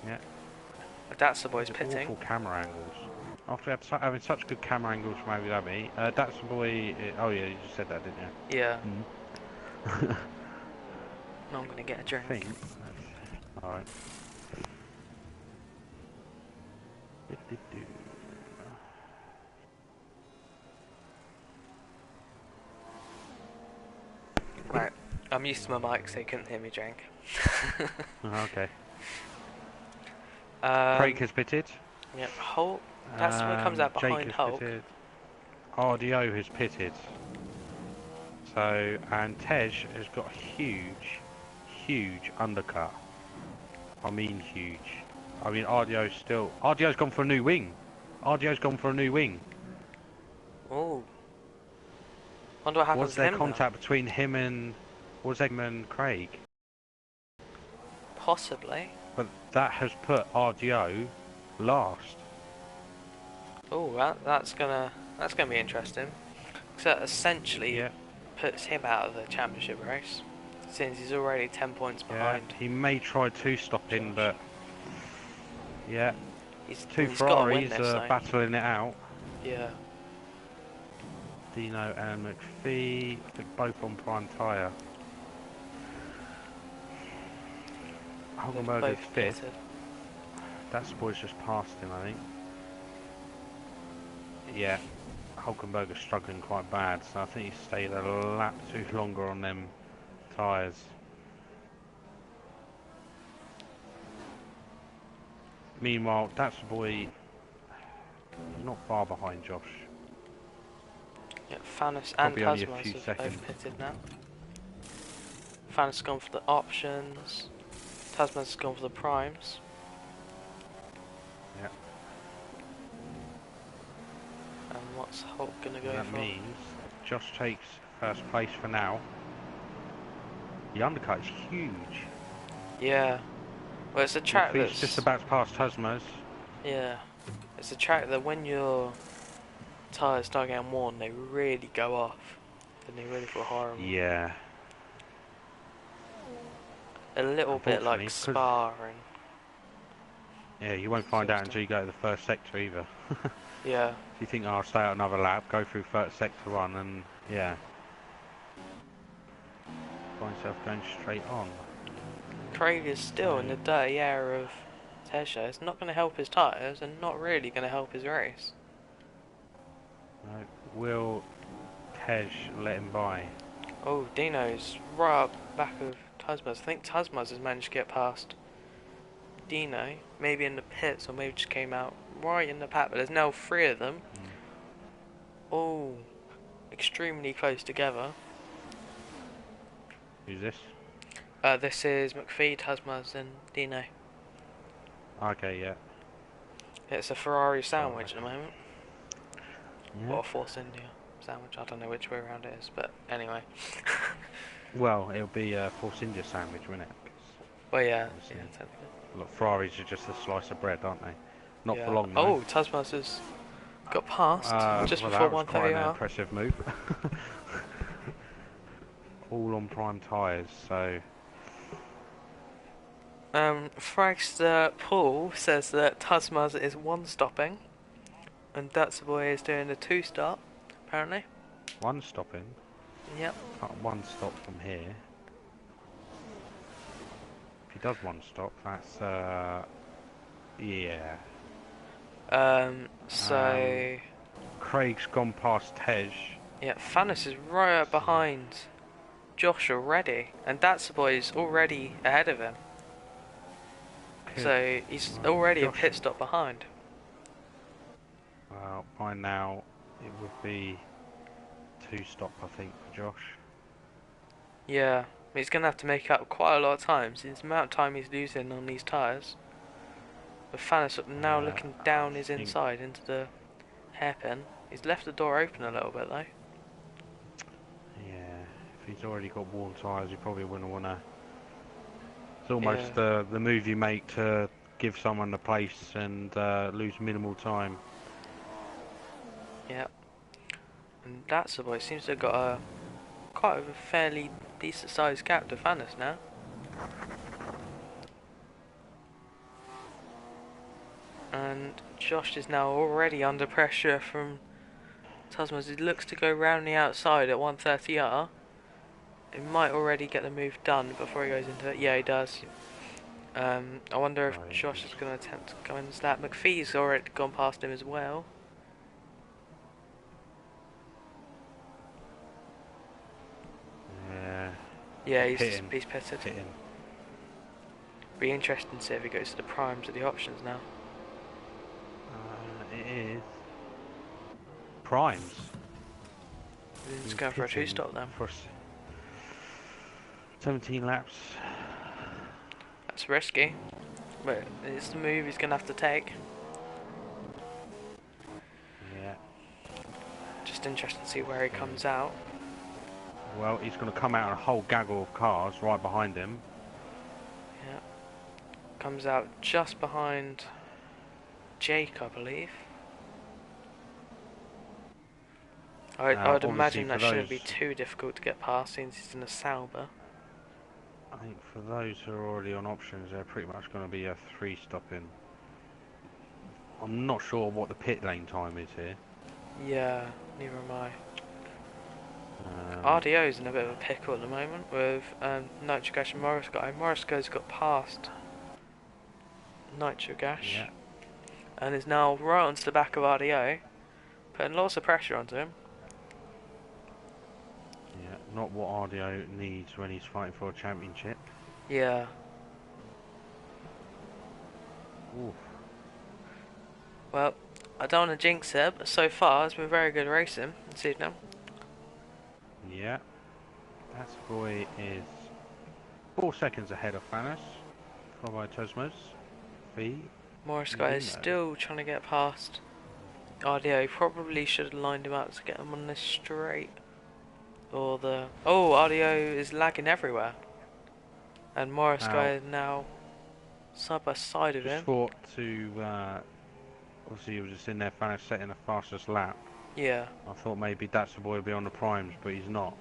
Yeah. Datsboy's pitting. Awful camera angles. After having such good camera angles from Abu Dhabi, Datsboy. Oh yeah, you just said that, didn't you? Yeah. No, I'm gonna get a drink. I think. Alright. Right, I'm used to my mic so you couldn't hear me drink. Okay. Craig has pitted. Yep, Hulk. That's what comes out behind Hulk. Pitted. RDO has pitted. So, and Tej has got a huge undercut. I mean huge. I mean RDO's gone for a new wing. RDO's gone for a new wing. Oh. Wonder what happens Was there contact between him and Craig? Possibly. But that has put RDO last. Oh, that's gonna be interesting. Because that essentially puts him out of the championship race, since he's already 10 points behind. Yeah, he may try stopping, but yeah, he's Ferraris battling it out. Yeah. Dino and McPhee, both on prime tyre. Hulkenberger's fifth. That boy's just passed him, I think. Yeah, Hulkenberger's struggling quite bad, so I think he stayed a lap too longer on them tyres. Meanwhile, that's the boy not far behind Josh. Yeah, Fanis and Tasmas have both pitted now. Fanis has gone for the options. Tasmas has gone for the primes. Yeah. And what's Hulk gonna go for? That means Josh takes first place for now. The undercut is huge. Yeah. Well, it's a track that's just about to pass Tasmas. Yeah. It's a track that when your tyres start getting worn, they really go off. And they really feel horrible. Yeah. A little bit like Spa and... Yeah, you won't find out until you go to the first sector either. Yeah. If you think, oh, I'll stay out another lap, go through first sector one, and yeah. Find yourself going straight on. Craig is still in the dirty air of Tesha. It's not going to help his tyres and not really going to help his race. No, will Tej let him by? Oh, Dino's right up back of Tasmas. I think Tasmas has managed to get past Dino, maybe in the pits or maybe just came out right in the pack, but there's now 3 of them. All extremely close together. Who's this? This is McPhee, Tasmas and Dino. Okay, yeah. It's a Ferrari sandwich at the okay. moment. Yeah. Or a Force India sandwich. I don't know which way around it is, but anyway. Well, it'll be a Force India sandwich, won't it? 'Cause Well, yeah, obviously, technically. look, Ferraris are just a slice of bread, aren't they? Not for Yeah. long, though. Oh, Tasmas has got past just Well, before that was quite an 130R. impressive move. All on prime tyres, so... Fragster Paul says that Tasmas is one stopping, and Boy is doing a 2-stop, apparently. One stopping. Yep. Can't one stop from here. If he does one stop, that's, yeah. So... Craig's gone past Tej. Yeah, Thanos is right up behind Josh already, and Boy is already ahead of him. So he's already a Josh, pit stop behind. well, by now it would be 2-stop, I think, for Josh. Yeah, he's going to have to make up quite a lot of time since the amount of time he's losing on these tyres. With Thanos now looking down his inside into the hairpin. He's left the door open a little bit though. Yeah, if he's already got worn tyres, he probably wouldn't want to... It's almost the move you make to give someone the place and lose minimal time. Yeah. And that's the boy. Seems to have got a quite a fairly decent sized gap to Thanos now. And Josh is now already under pressure from Tasmas. He looks to go round the outside at 130R. He might already get the move done before he goes into it. Yeah, he does. I wonder if Josh is going to attempt to go into that. McPhee's already gone past him as well. Yeah, he's pitted. Be interesting to see if he goes to the primes or the options now. It is primes. He's going for a 2-stop then. For 17 laps. That's risky, but it's the move he's going to have to take. Yeah. Just interesting to see where he comes out. Well, he's going to come out in a whole gaggle of cars right behind him. Yeah. Comes out just behind Jake, I believe. I would imagine that shouldn't be too difficult to get past since he's in a Sauber. I think for those who are already on options, they're pretty much going to be a 3-stopping. I'm not sure what the pit lane time is here. Yeah, neither am I. RDO's in a bit of a pickle at the moment with Nitro Gash and Morisco. Morisco's got past Nitro Gash and is now right onto the back of RDO, putting lots of pressure onto him. Yeah, not what RDO needs when he's fighting for a championship. Yeah. Oof. Well, I don't want to jinx it, but so far it's been very good racing this evening. Yeah. That boy is 4 seconds ahead of Thanos, followed by Tosmos. Morisco is still trying to get past RDO. Probably should have lined him up to get him on this straight. Or the... Oh, RDO is lagging everywhere. And Morisco is now side by side of him. Just thought to... obviously he was just in there Thanos setting the fastest lap. Yeah. I thought maybe that's the boy would be on the primes, but he's not.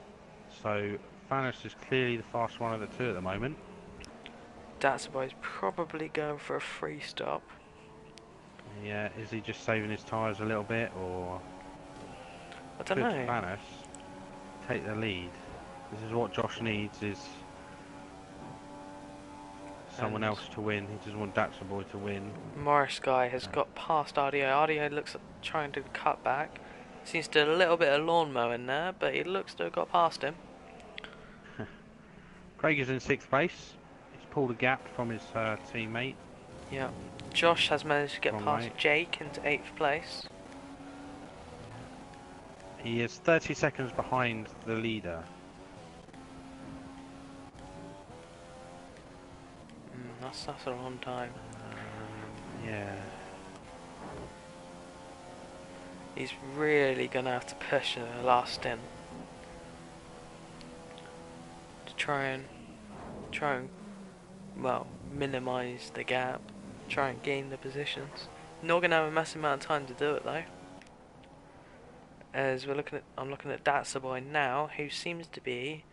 So Thanos is clearly the fast one of the two at the moment. Datsuboy is probably going for a 3-stop. Yeah, is he just saving his tyres a little bit, or... I don't know. Thanos take the lead. This is what Josh needs, is someone else to win. He doesn't want Datsuboy to win. Morris Guy has got past RDO. RDO looks like trying to cut back. Seems to do a little bit of lawn mowing there, but he looks to have got past him. Craig is in 6th place. He's pulled a gap from his teammate. Yeah. Josh has managed to get past Jake into 8th place. He is 30 seconds behind the leader. That's a long time. Yeah. He's really gonna have to push in the last stint to try and well minimise the gap, try and gain the positions. Not gonna have a massive amount of time to do it though. As I'm looking at Datsaboy now, who seems to be,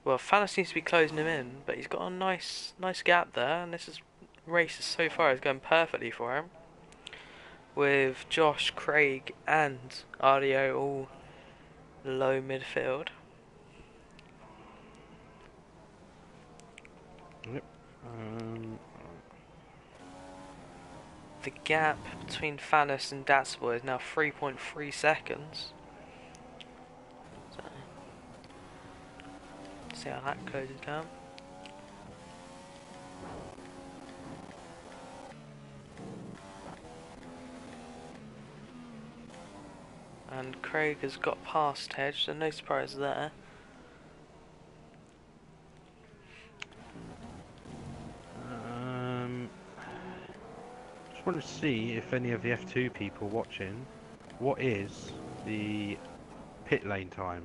well, Fana seems to be closing him in, but he's got a nice gap there, and race so far is going perfectly for him. With Josh, Craig, and Ardio all low midfield. Yep. The gap between Fanis and Datsaboy is now 3.3 seconds. So, see how that closes down. And Craig has got past Hedge, so no surprise there. Just want to see if any of the F2 people watching, what is the pit lane time?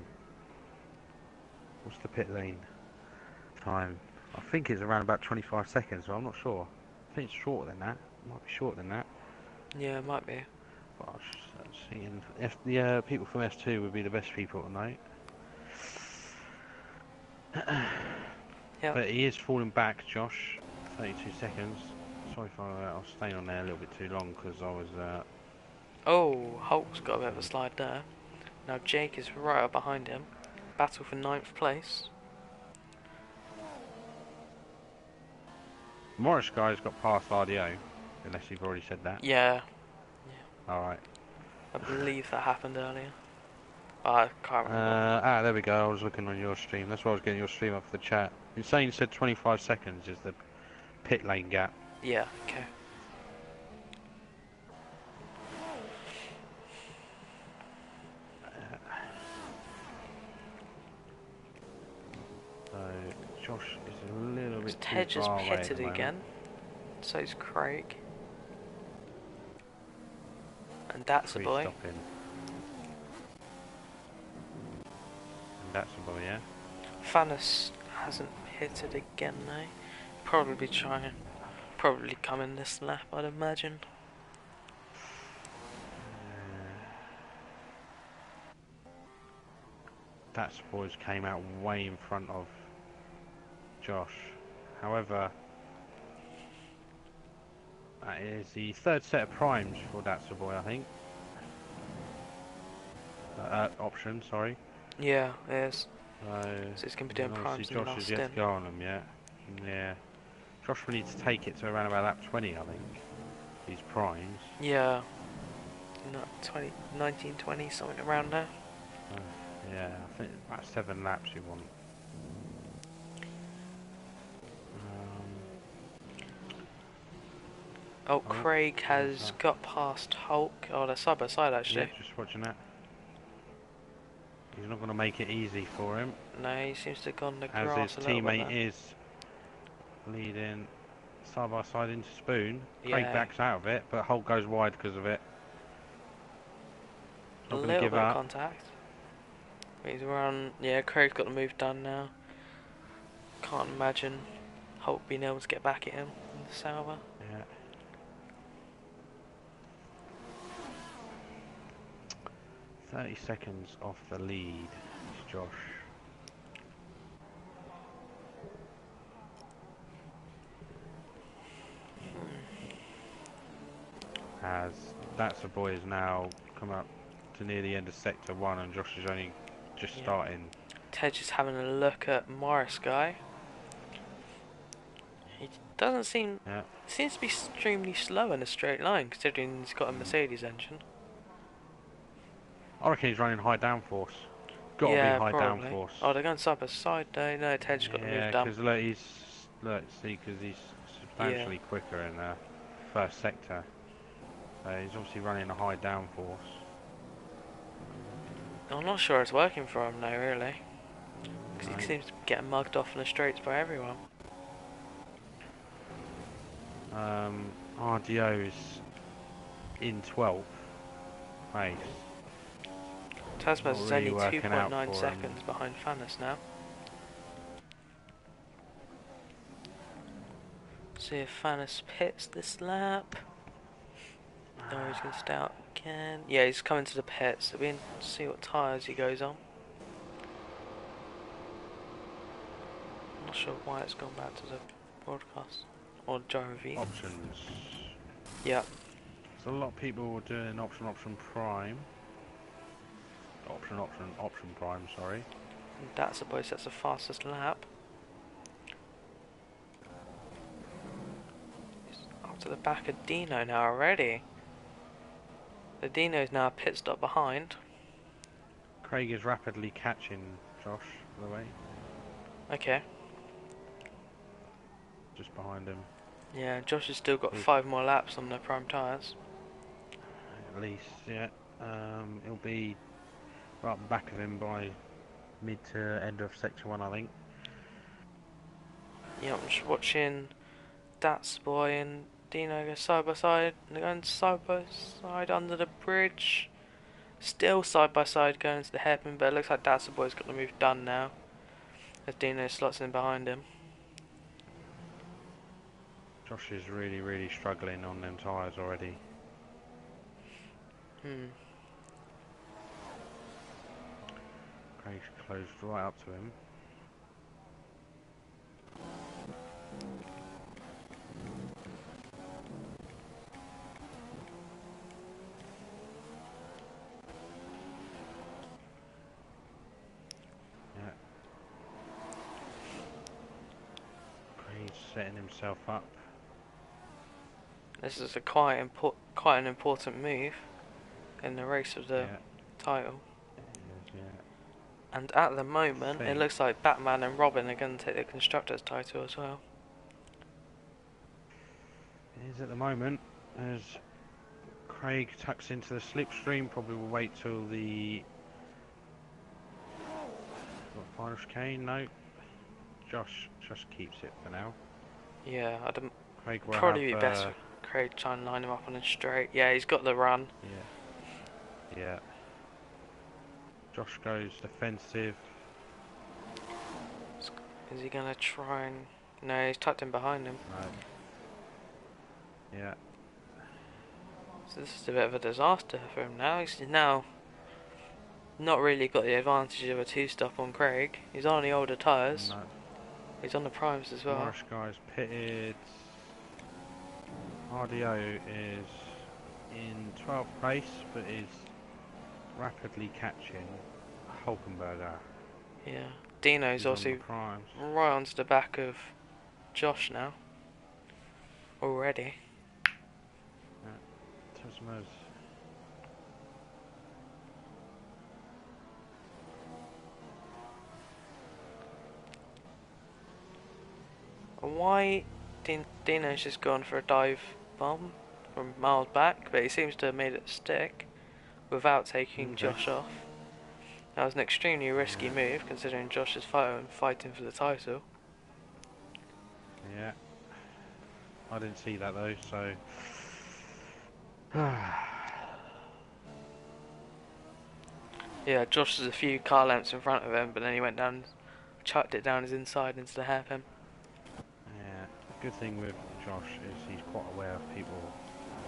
What's the pit lane time? I think it's around about 25 seconds, but I'm not sure. I think it's shorter than that. It might be shorter than that. Yeah, it might be. But I was just seeing if the people from S2 would be the best people tonight. Yeah. But he is falling back, Josh. 32 seconds. Sorry if I was staying on there a little bit too long because I was. Oh, Hulk's got a bit of a slide there. Now Jake is right up behind him. Battle for 9th place. Morris guy's got past RDO, unless you've already said that. Yeah. Alright. I believe that happened earlier. Oh, I can't remember. There we go. I was looking on your stream. That's why I was getting your stream off the chat. Insane said 25 seconds is the pit lane gap. Yeah, okay. So Josh is a little bit too Hedge has far away at the pitted moment. again. So's Craig. And that's a boy. Stopping. And that's a boy, yeah. Fanis hasn't pitted again though. Probably come in this lap, I'd imagine. That's boys came out way in front of Josh. However, that is the third set of primes for Datsa Boy, I think. Option, sorry. Yeah, it is. So it's going to be doing primes in the Josh last has yet stint. to go on them yet. Yeah. Josh will need to take it to around about lap 20, I think. These primes. Yeah. 19, 20, something around there. Yeah, I think about 7 laps you want. Craig has got past Hulk. Oh, they're side by side actually. Yeah, just watching that. He's not going to make it easy for him. No, he seems to have gone the grass As his a little bit teammate there. is leading side by side into Spoon. Yeah. Craig backs out of it, but Hulk goes wide because of it. A little bit of contact. He's around. Yeah, Craig's got the move done now. Can't imagine Hulk being able to get back at him in the Sauber. Yeah. "30 seconds off the lead, is Josh." As That's a Boy has now come up to near the end of sector 1 and Josh is only just starting. Tej is having a look at Morris guy. He doesn't seem seems to be extremely slow in a straight line considering he's got a Mercedes engine. I reckon he's running high downforce. Got to be high downforce. Oh, they're going side by side though. No, Ted's got the move done. Yeah, because he's substantially quicker in the first sector. So he's obviously running a high downforce. I'm not sure it's working for him though, really. Because he seems to be getting mugged off in the straights by everyone. RDO is in 12th place. Tasmas Not is really only working out 2.9 for him. seconds behind Fanis now. See if Fanis pits this lap. No, he's going to stay out again. Yeah, he's coming to the pits. So we can see what tyres he goes on. I'm not sure why it's gone back to the broadcast. Or gyro V. Options. Yeah. So a lot of people were doing option prime. Option prime, sorry. And that's supposed that's the fastest lap. He's up to the back of Dino now already. The Dino's now a pit stop behind. Craig is rapidly catching Josh, by the way. Okay. Just behind him. Yeah, Josh has still got He's 5 more laps on the prime tyres. at least, yeah. He'll be right up the back of him by mid to end of section 1, I think. Yeah, I'm just watching That's Boy and Dino go side by side. And they're going side by side under the bridge. Still side by side going to the hairpin, but it looks like That's Boy's got the move done now. As Dino slots in behind him. Josh is really struggling on them tyres already. Craig's closed right up to him. Yeah. Craig's setting himself up. This is a quite an important move in the race of the title. It is, yeah. And at the moment, it looks like Batman and Robin are going to take the Constructors' title as well. It is at the moment, as Craig tucks into the slipstream. Probably will wait till the final chicane. No, Josh keeps it for now. Yeah, I'd Craig will probably have, be best for Craig trying to line him up on a straight. Yeah, he's got the run. Yeah. Josh goes defensive. Is he going to try and... No, he's tucked in behind him. No. Yeah. So this is a bit of a disaster for him now. He's now not really got the advantage of a two-stop on Craig. He's on the older tyres. No. He's on the primes as well. Morris guy's pitted. RDO is in 12th place, but is rapidly catching Hulkenberger. Yeah. Dino's He's also on the primes. right onto the back of Josh now. Already. Tasmas. Why Dino's just gone for a dive bomb from miles back, but he seems to have made it stick without taking Josh off. That was an extremely risky move considering Josh is fighting for the title. Yeah. I didn't see that though, so... Yeah, Josh was a few car lengths in front of him, but then he went down, chucked it down his inside into the hairpin. Yeah, the good thing with Josh is he's quite aware of people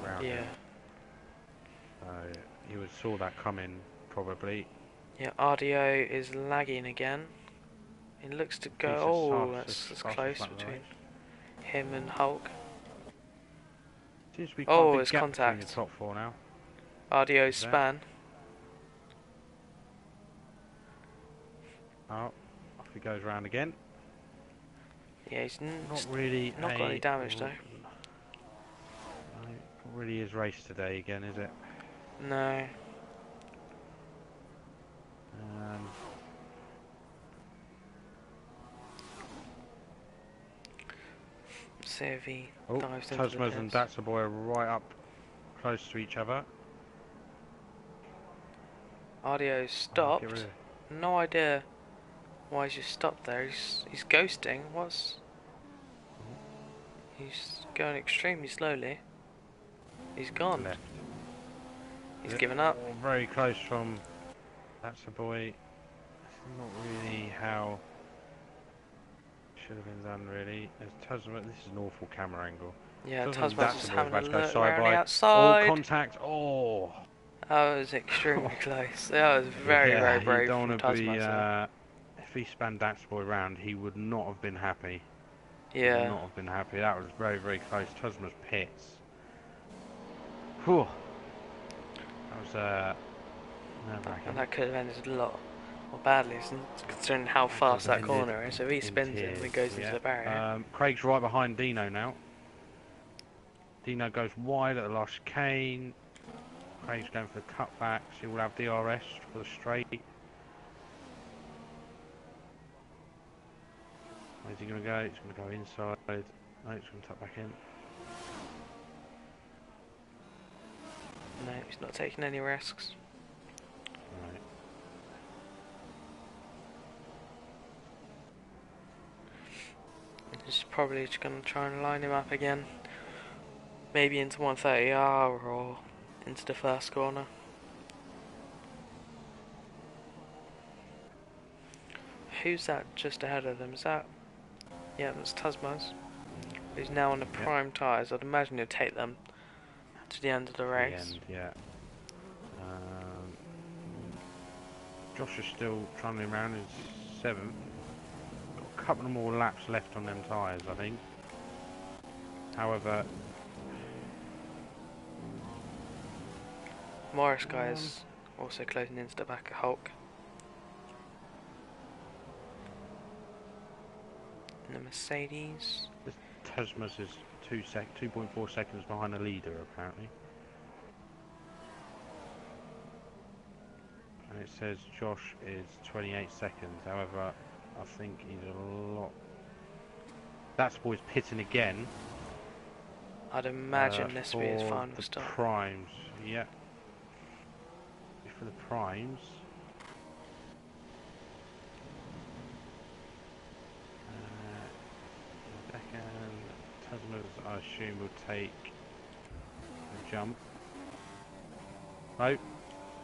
around him. He saw that coming, probably. Yeah, RDO is lagging again. It looks to go... Oh, that's close between him and Hulk. Seems to be quite a big it's gap contact. between the top four now. RDO's span. Oh, off he goes round again. Yeah, he's not really got any damage though. No, not really his race today again, is it? No. See if he dives into the Tasmas and That's a Boy are right up close to each other. RDO stopped. No idea why he's just stopped there. He's ghosting. He's going extremely slowly. He's gone. Left. He's given up. Oh, very close from... That's a boy. That's not really how... Should have been done, really. As Tasman, this is an awful camera angle. Yeah, Tasman, Tasman's that's just a boy having about a to go look side around the by. Oh, outside. contact. Oh. That was extremely close. That was very, Yeah, very you brave don't from want to be... Tasman. if he spanned that boy round, he would not have been happy. Would Yeah. not have been happy. That was very, very close. Tasman's pits. Whew. That was nerve-wracking. And that could have ended a lot more badly, considering how fast that corner is. So if he spins it and he goes into the barrier. Craig's right behind Dino now. Dino goes wide at the last chicane. Craig's going for the cutbacks. He will have DRS for the straight. Where's he going to go? He's going to go inside. No, he's going to tuck back in. No, he's not taking any risks. Right. He's probably just going to try and line him up again. Maybe into 130R or into the first corner. Who's that just ahead of them? Is that... Yeah, that's Tasmas. He's now on the prime tyres. I'd imagine he'll take them to the end of the race. The end, yeah. Josh is still trundling around in 7th. Got a couple of more laps left on them tyres, I think. However... Morris guy is also closing into the back of Hulk. And the Mercedes. Tasmas is 2.4 seconds behind the leader, apparently. And it says Josh is 28 seconds. However, I think he's a lot... That's boy's pitting again. I'd imagine this will be his final the stop. primes, yeah. For the primes. Second, Tasmas, I assume, will take a jump. No,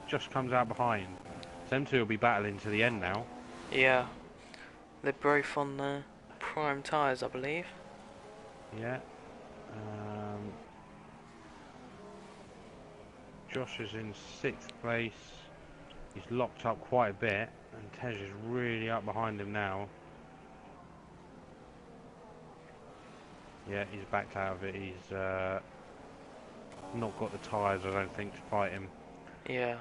just comes out behind. Them two will be battling to the end now. Yeah, they're both on the prime tyres, I believe. Yeah. Josh is in 6th place. He's locked up quite a bit, and Tej is really up behind him now. Yeah, he's backed out of it. He's not got the tyres, I don't think, to fight him. Yeah.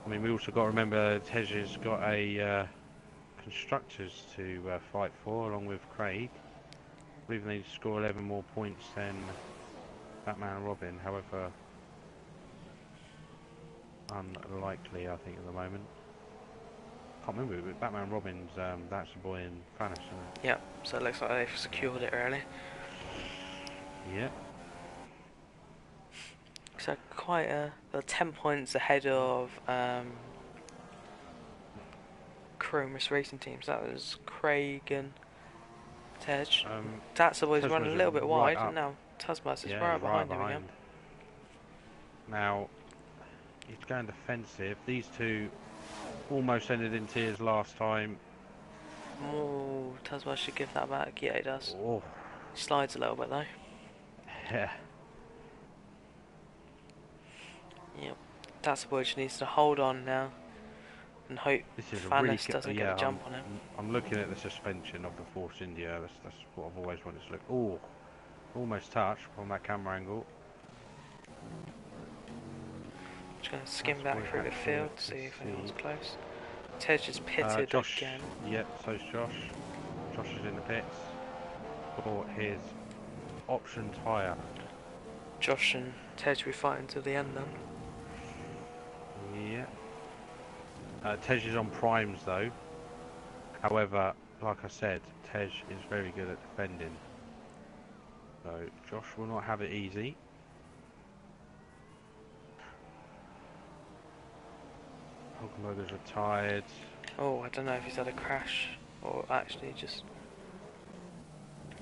I mean, we also got to remember Tej has got a constructors to fight for, along with Craig. I believe they score 11 more points than Batman and Robin. However, unlikely, I think, at the moment. Can't remember, but Batman and Robin's that's the boy in Fanis, isn't it? Yep, so it looks like they've secured it, really. Yeah. So quite they're 10 points ahead of Chromus Racing Teams. That was Craig and Tej. That's the boys running a little bit wide, and now Tasmas is right behind him again. Now, he's going defensive. These two almost ended in tears last time. Oh, Tasmas should give that back. Yeah, he does. Oh. Slides a little bit though. Yeah. Yep. That's the boy just needs to hold on now and hope Fanis doesn't get a jump on him. I'm looking at the suspension of the Force India. That's what I've always wanted to look. Oh, almost touched from that camera angle. Just going to skim back through the field to see if anyone's close. Tej is pitted Josh, again. Yep, so's Josh. Josh is in the pits for his option tyre. Josh and Tej will be fighting to the end then. Yeah. Tej is on primes though. However, like I said, Tej is very good at defending. So Josh will not have it easy. Hulkenberger's retired. Oh, I don't know if he's had a crash or actually just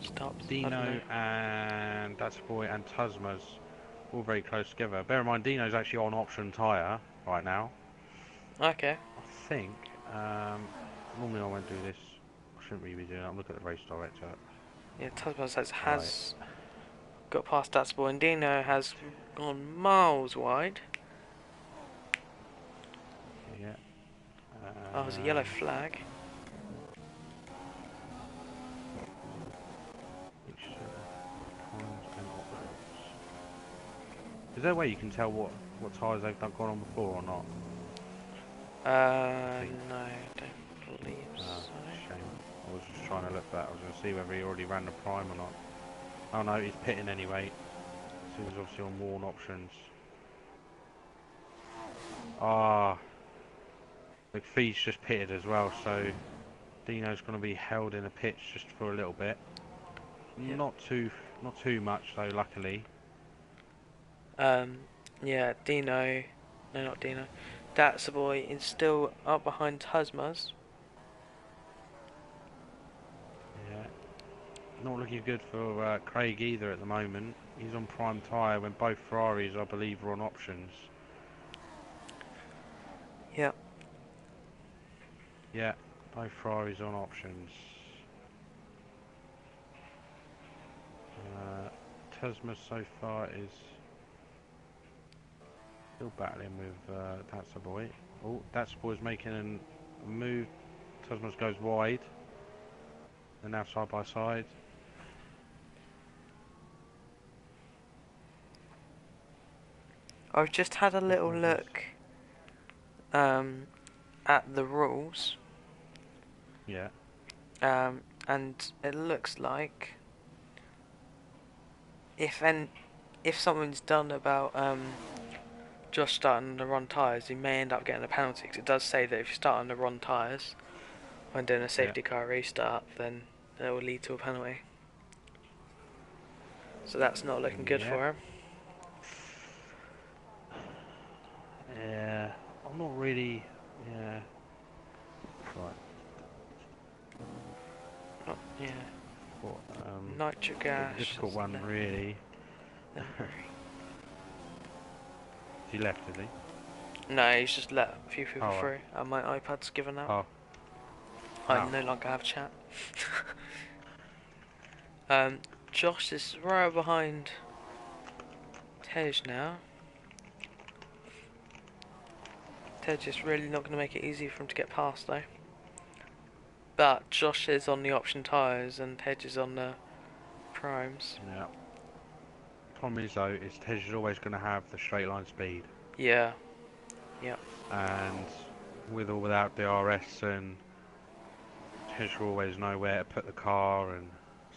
stopped. Dino and That's Boy and Tuzma's all very close together. Bear in mind, Dino's actually on option tyre right now. Okay. I think. Normally I won't do this. I shouldn't really be doing it. I'm looking at the race director. Yeah, Tasman says Right. has got past That's Boy, and Dino has gone miles wide. Yeah. Oh, there's a yellow flag. Which times and options. Is there a way you can tell what tyres they've gone on before or not? No, I don't believe so. Shame. I was just trying to look back. I was going to see whether he already ran the prime or not. Oh no, he's pitting anyway. So he's obviously on worn options. Ah, McPhee's just pitted as well, so Dino's going to be held in a pitch just for a little bit. Yep. Not too much though, luckily. Yeah, Dino. No, not Dino. That's the Boy is still up behind Tasmas. Yeah. Not looking good for Craig either at the moment. He's on prime tyre when both Ferraris, I believe, are on options. Yep. Yeah, both Ferraris on options. Tesma so far is still battling with That's a Boy. Oh, That's a Boy's making a move. Tesma's goes wide. They're now side by side. I've just had a little look at the rules. Yeah. And it looks like if something's done about Josh starting on the wrong tyres, he may end up getting a penalty. 'Cause it does say that if you start on the wrong tyres when doing a safety car restart, then it will lead to a penalty. So that's not looking good for him. Yeah, I'm not really. Yeah. Right. Yeah. What, Nitric gas. difficult one, really. He left, did he? No, he's just let a few people Oh, through, and my iPad's given up. Oh. I Oh. no longer have chat. Josh is right behind Tej now. Tej is really not going to make it easy for him to get past though. But Josh is on the option tyres and Tej is on the primes. Yeah. Problem is though, is Tej is always going to have the straight line speed. Yeah. Yep. And with or without DRS, and Tej will always know where to put the car, and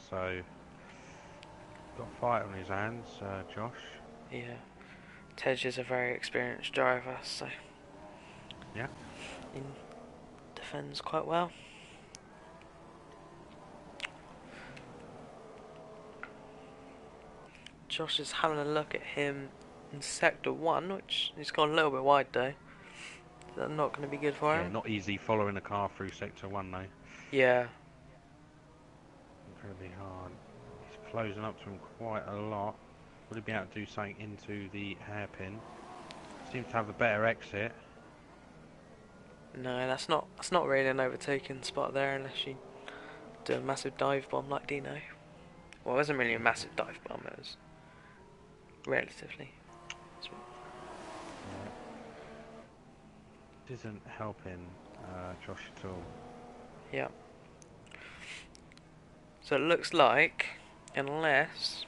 so got a fight on his hands, Josh. Yeah. Tej is a very experienced driver, so Yeah. he defends quite well. Josh is having a look at him in sector 1, which he's gone a little bit wide though. That's not going to be good for him. Yeah, not easy following a car through sector 1 though. Yeah. Incredibly hard. He's closing up to him quite a lot. Would he be able to do something into the hairpin? Seems to have a better exit. No, that's not really an overtaking spot there unless you do a massive dive bomb like Dino. Well, it wasn't really a massive dive bomb, it was relatively. Isn't helping Josh at all. Yeah. So it looks like, unless...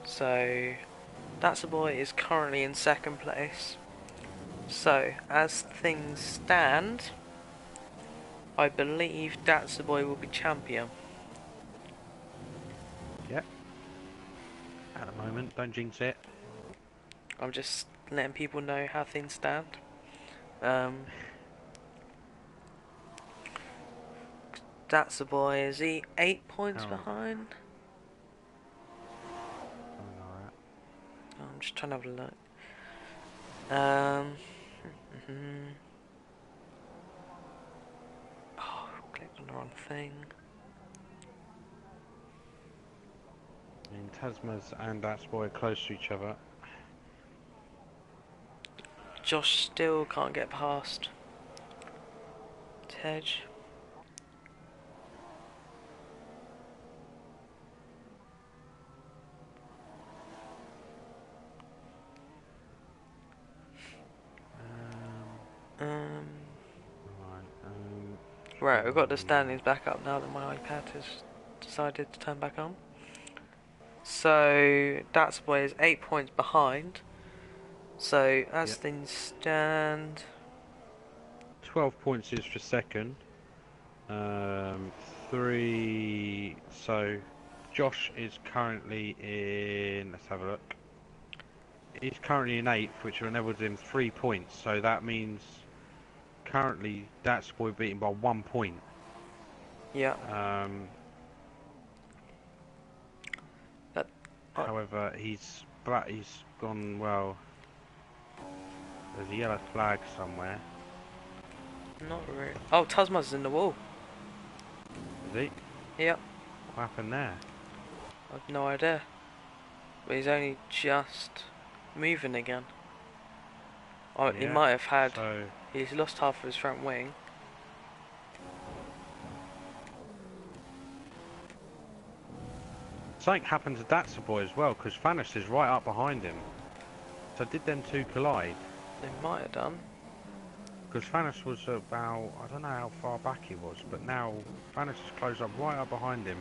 So, That's a Boy is currently in second place. So, as things stand, I believe That's a Boy will be champion. Yep. At the moment, don't jinx it. I'm just letting people know how things stand. That's a Boy. Is he 8 points behind? Alright. Oh, I'm just trying to have a look. Oh, clicked on the wrong thing. I mean, Tasmas and That's Boy are close to each other. Josh still can't get past Tej. Um, right, we've got the standings back up now that my iPad has decided to turn back on. So, That's Boy is 8 points behind. So, as things stand... 12 points is for second. 3... So, Josh is currently in... Let's have a look. He's currently in 8th, which enables him 3 points. So that means currently That's Boy beaten by 1 point. Yeah. However, he's gone, well, there's a yellow flag somewhere. Not really. Oh, Tasma's in the wall. Is he? Yep. What happened there? I've no idea. But he's only just moving again. Oh, he might have had... So he's lost half of his front wing. something happened to That's Boy as well, because Thanos is right up behind him. So did them two collide? They might have done. Because Thanos was about, I don't know how far back he was, but now Thanos is closed up right up behind him.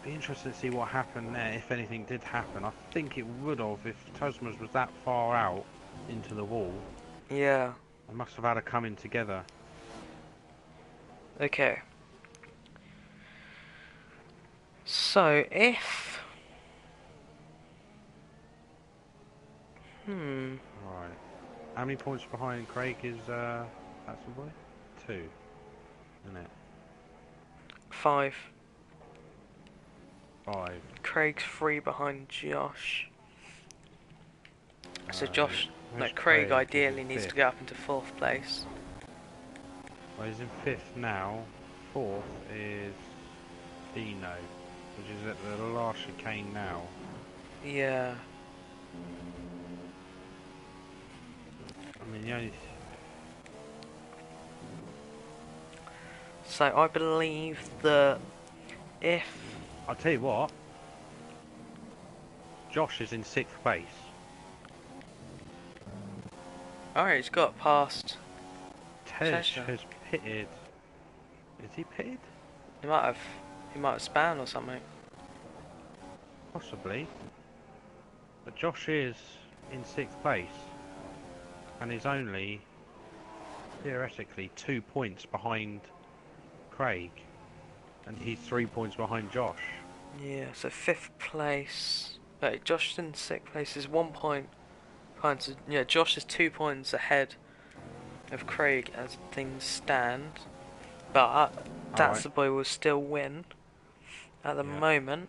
Be interested to see what happened there, if anything did happen. I think it would have if Tasmas was that far out into the wall. Yeah. They must have had to come in together. Okay. So, if... Right. How many points behind Craig is That's the Boy? 2. Isn't it? 5. 5. Craig's 3 behind Josh. So Josh, where's Craig Craig? ideally He's in needs to fifth. get up into 4th place. Well, he's in 5th now. 4th is Dino, which is at the last chicane now. Yeah. I mean, the only... So I believe that if... I'll tell you what. Josh is in 6th place. Alright, he's got past... Tej Cheshire. has pitted. Is he pitted? He might have spanned or something. Possibly. But Josh is in 6th place. And is only, theoretically, 2 points behind Craig. And he's 3 points behind Josh. Yeah, so 5th place... Wait, Josh is in 6th place, is 1 point behind... So, yeah, Josh is 2 points ahead of Craig as things stand. But That's the Boy will still win at the moment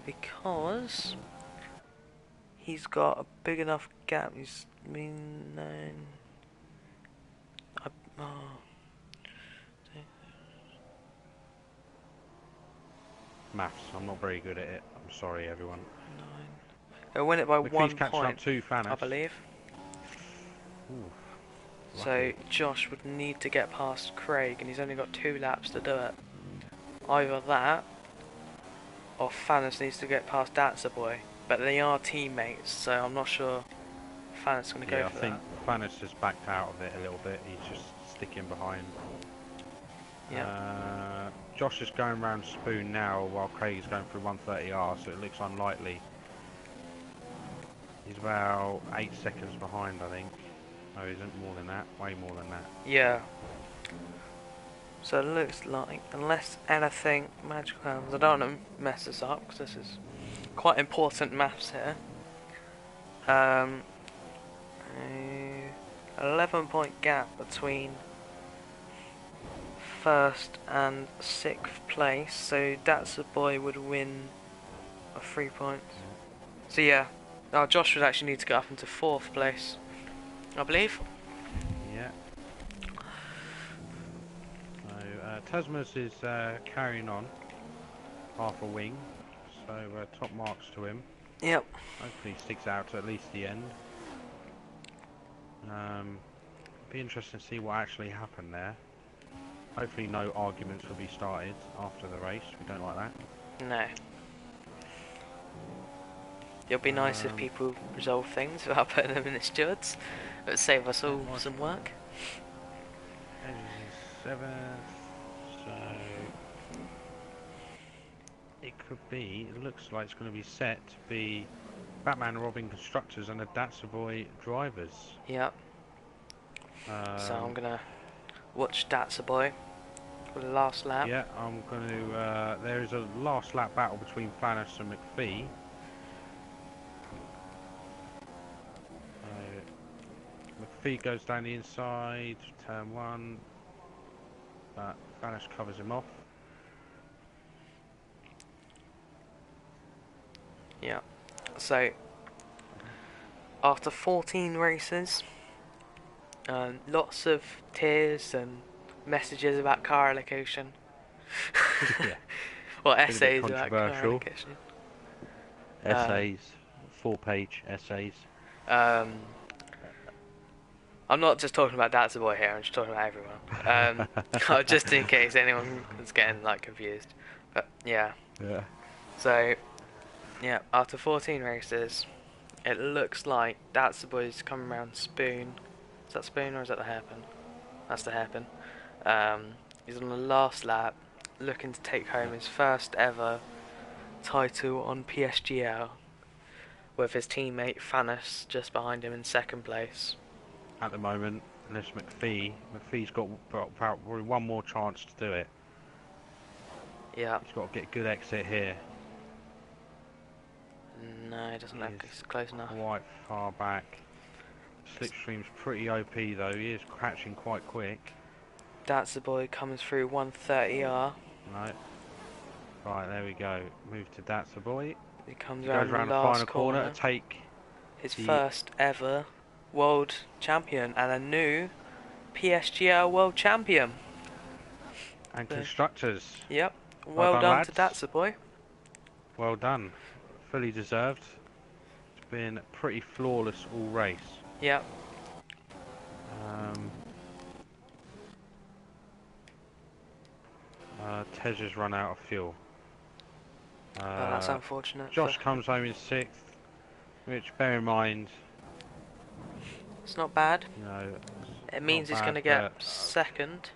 because he's got a big enough gap. He's been Maths, I'm not very good at it. I'm sorry, everyone. 9. He'll win it by McPhee's 1 catching point, up to Thanos. I believe. Ooh, So lucky. Josh would need to get past Craig, and he's only got 2 laps to do it. Either that, or Thanos needs to get past That's the Boy. But they are teammates, so I'm not sure Thanos is going to go for that. I think Thanos has backed out of it a little bit. He's just sticking behind. Yeah. Josh is going round Spoon now while Craig is going through 130R, so it looks unlikely. He's about 8 seconds behind, I think. No, he isn't. More than that. Way more than that. Yeah. So it looks like, unless anything magical happens, I don't want to mess this up because this is quite important maths here. 11-point gap between 1st and 6th place, so That's the Boy would win of 3 points. So yeah, now Josh would actually need to get up into 4th place, I believe. Yeah. So Tasmus is carrying on half a wing, so top marks to him. Yep. Hopefully he sticks out to at least the end. Be interesting to see what actually happened there. Hopefully no arguments will be started after the race. We don't like that. No. It'll be nice if people resolve things without putting them in the stewards. It would save us all some work. Edges is 7th, so it could be, it looks like it's going to be set to be Batman and Robin constructors and the Datsaboy drivers. Yep. So I'm gonna watch Datsaboy for the last lap. Yeah, I'm going to, there is a last lap battle between Flannis and McPhee. McPhee goes down the inside, turn 1, but Flannis covers him off. Yeah. So after 14 races, lots of tears and messages about car allocation. Yeah. Or Been a bit essays about car controversial. allocation. Essays, 4-page essays. I'm not just talking about Datsaboy here, I'm just talking about everyone. Just in case anyone is getting like confused. But yeah. Yeah. So yeah, after 14 races, it looks like Datsaboy's coming around Spoon. Is that Spoon or is that the hairpin? That's the hairpin. He's on the last lap, looking to take home his first ever title on Psgl, with his teammate Flannis just behind him in second place. At the moment, unless McPhee's got probably one more chance to do it. Yeah. He's got to get a good exit here. No, it doesn't look it's close enough. Quite far back. Slipstream's pretty OP though, he is catching quite quick. Datsaboy comes through 130R. Right. Right, there we go. Move to Datsaboy. He comes He goes around the final corner to take his first ever world champion and a new Psgl world champion. And constructors. Yep. Well done to Datsaboy. Well done. Fully deserved. It's been pretty flawless all race. Yep. Tej run out of fuel. Oh, that's unfortunate. Josh comes home in 6th, which, bear in mind, it's not bad. you know, it means he's going to get second,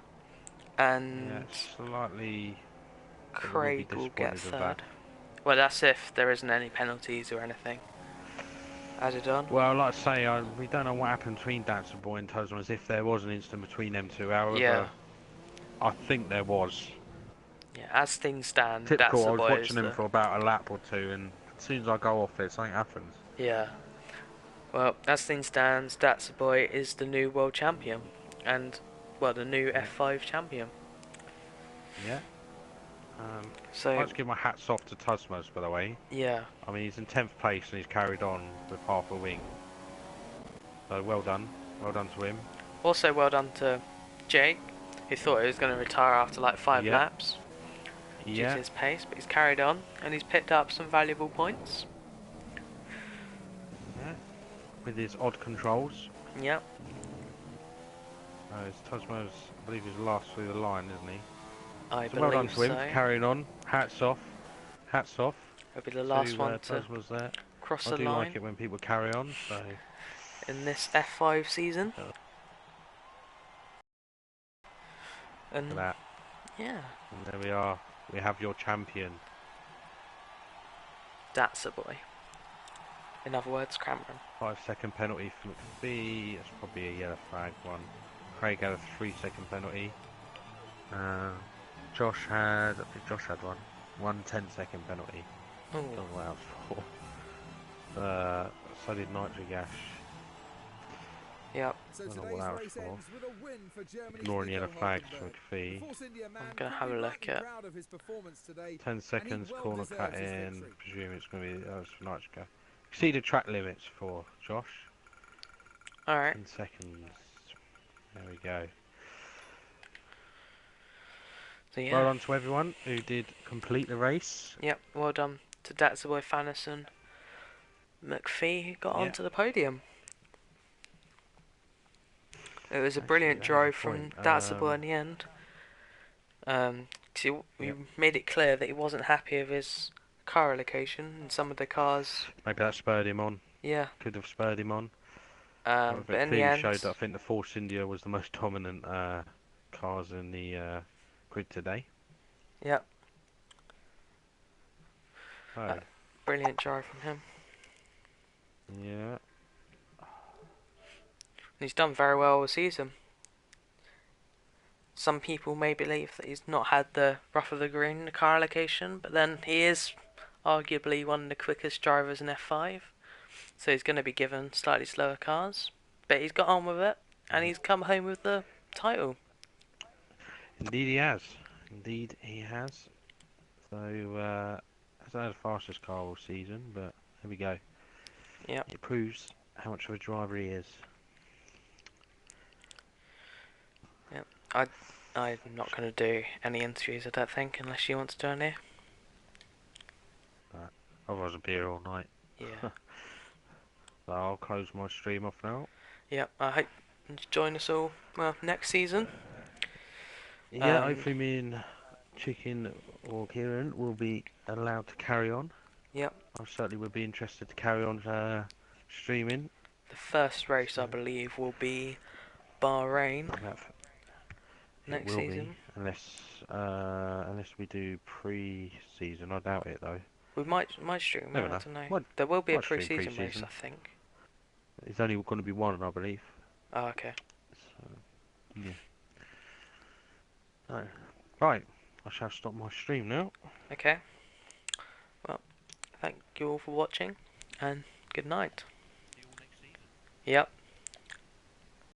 and yeah, slightly. Craig will get third. Well, that's if there isn't any penalties or anything added on. Well, like I say, we don't know what happened between Datsaboy and Tasman, if there was an incident between them two. However, yeah. I think there was. Yeah, as things stand, Typical, I was Datsaboy watching him for about a lap or two, and as soon as I go off it, something happens. Yeah. Well, as things stand, Datsaboy is the new world champion, and well, the new F5 champion. Yeah. So I'd like to give my hats off to Tasmas, by the way. Yeah. I mean, he's in 10th place and he's carried on with half a wing. So well done. Well done to him. Also well done to Jake, who thought he was going to retire after like 5 laps due to his pace, but he's carried on and he's picked up some valuable points. Yeah. With his odd controls. Yeah. Tasmas, I believe, he's last through the line, isn't he? I so well done to him, so. carrying on. Hats off. Hats off. It'll be the last one to there. cross the line. I do like it when people carry on. So in this F5 season. And look at that. Yeah. And there we are. We have your champion. Datsaboy. In other words, Cameron. 5-second penalty for McPhee. That's probably a yellow flag one. Craig had a 3-second penalty. I think Josh had one 10-second penalty. Oh. Don't know what else for. So did Nitrogash. Yep. So don't know what that was for. Ignoring yellow flags for McPhee. I'm going to have a look at 10 seconds, corner cut in. Presume it's going to be for Nitrogash. Exceeded track limits for Josh. Alright. 10 seconds. There we go. So yeah. Well done to everyone who did complete the race. Yep, well done to Datsboy, Fanison, McPhee, who got Yeah. onto the podium. It was a Actually, brilliant that is a drive from point. Datsboy in the end. 'Cause he made it clear that he wasn't happy with his car allocation and some of the cars. Maybe that spurred him on. Yeah. Could have spurred him on. But It in the clearly showed that I end, think the Force India was the most dominant cars in the grid today. yep, Oh, brilliant drive from him. yeah. And he's done very well all season. Some people may believe that he's not had the rough of the green car allocation, but then he is arguably one of the quickest drivers in F5, so he's going to be given slightly slower cars. But he's got on with it, and he's come home with the title. Indeed he has. Indeed he has. So, hasn't had the fastest car all season, but there we go. Yep. It proves how much of a driver he is. Yep. I'm not going to do any interviews, I don't think, unless you want to join here. Otherwise I'll be here all night. Yeah. So I'll close my stream off now. Yep. I hope you join us all next season. Yeah, hopefully me and Chicken or Kieran will be allowed to carry on. Yep. I certainly would be interested to carry on streaming. The first race, I believe, will be Bahrain next season. Unless we do pre-season. I doubt it though. We might stream. I Never know. don't know. There will be a might stream pre-season race, pre-season. I think. It's only going to be one, I believe. Oh, okay. So, yeah. No. Right. I shall stop my stream now. Okay. Well, thank you all for watching, and good night. Yep.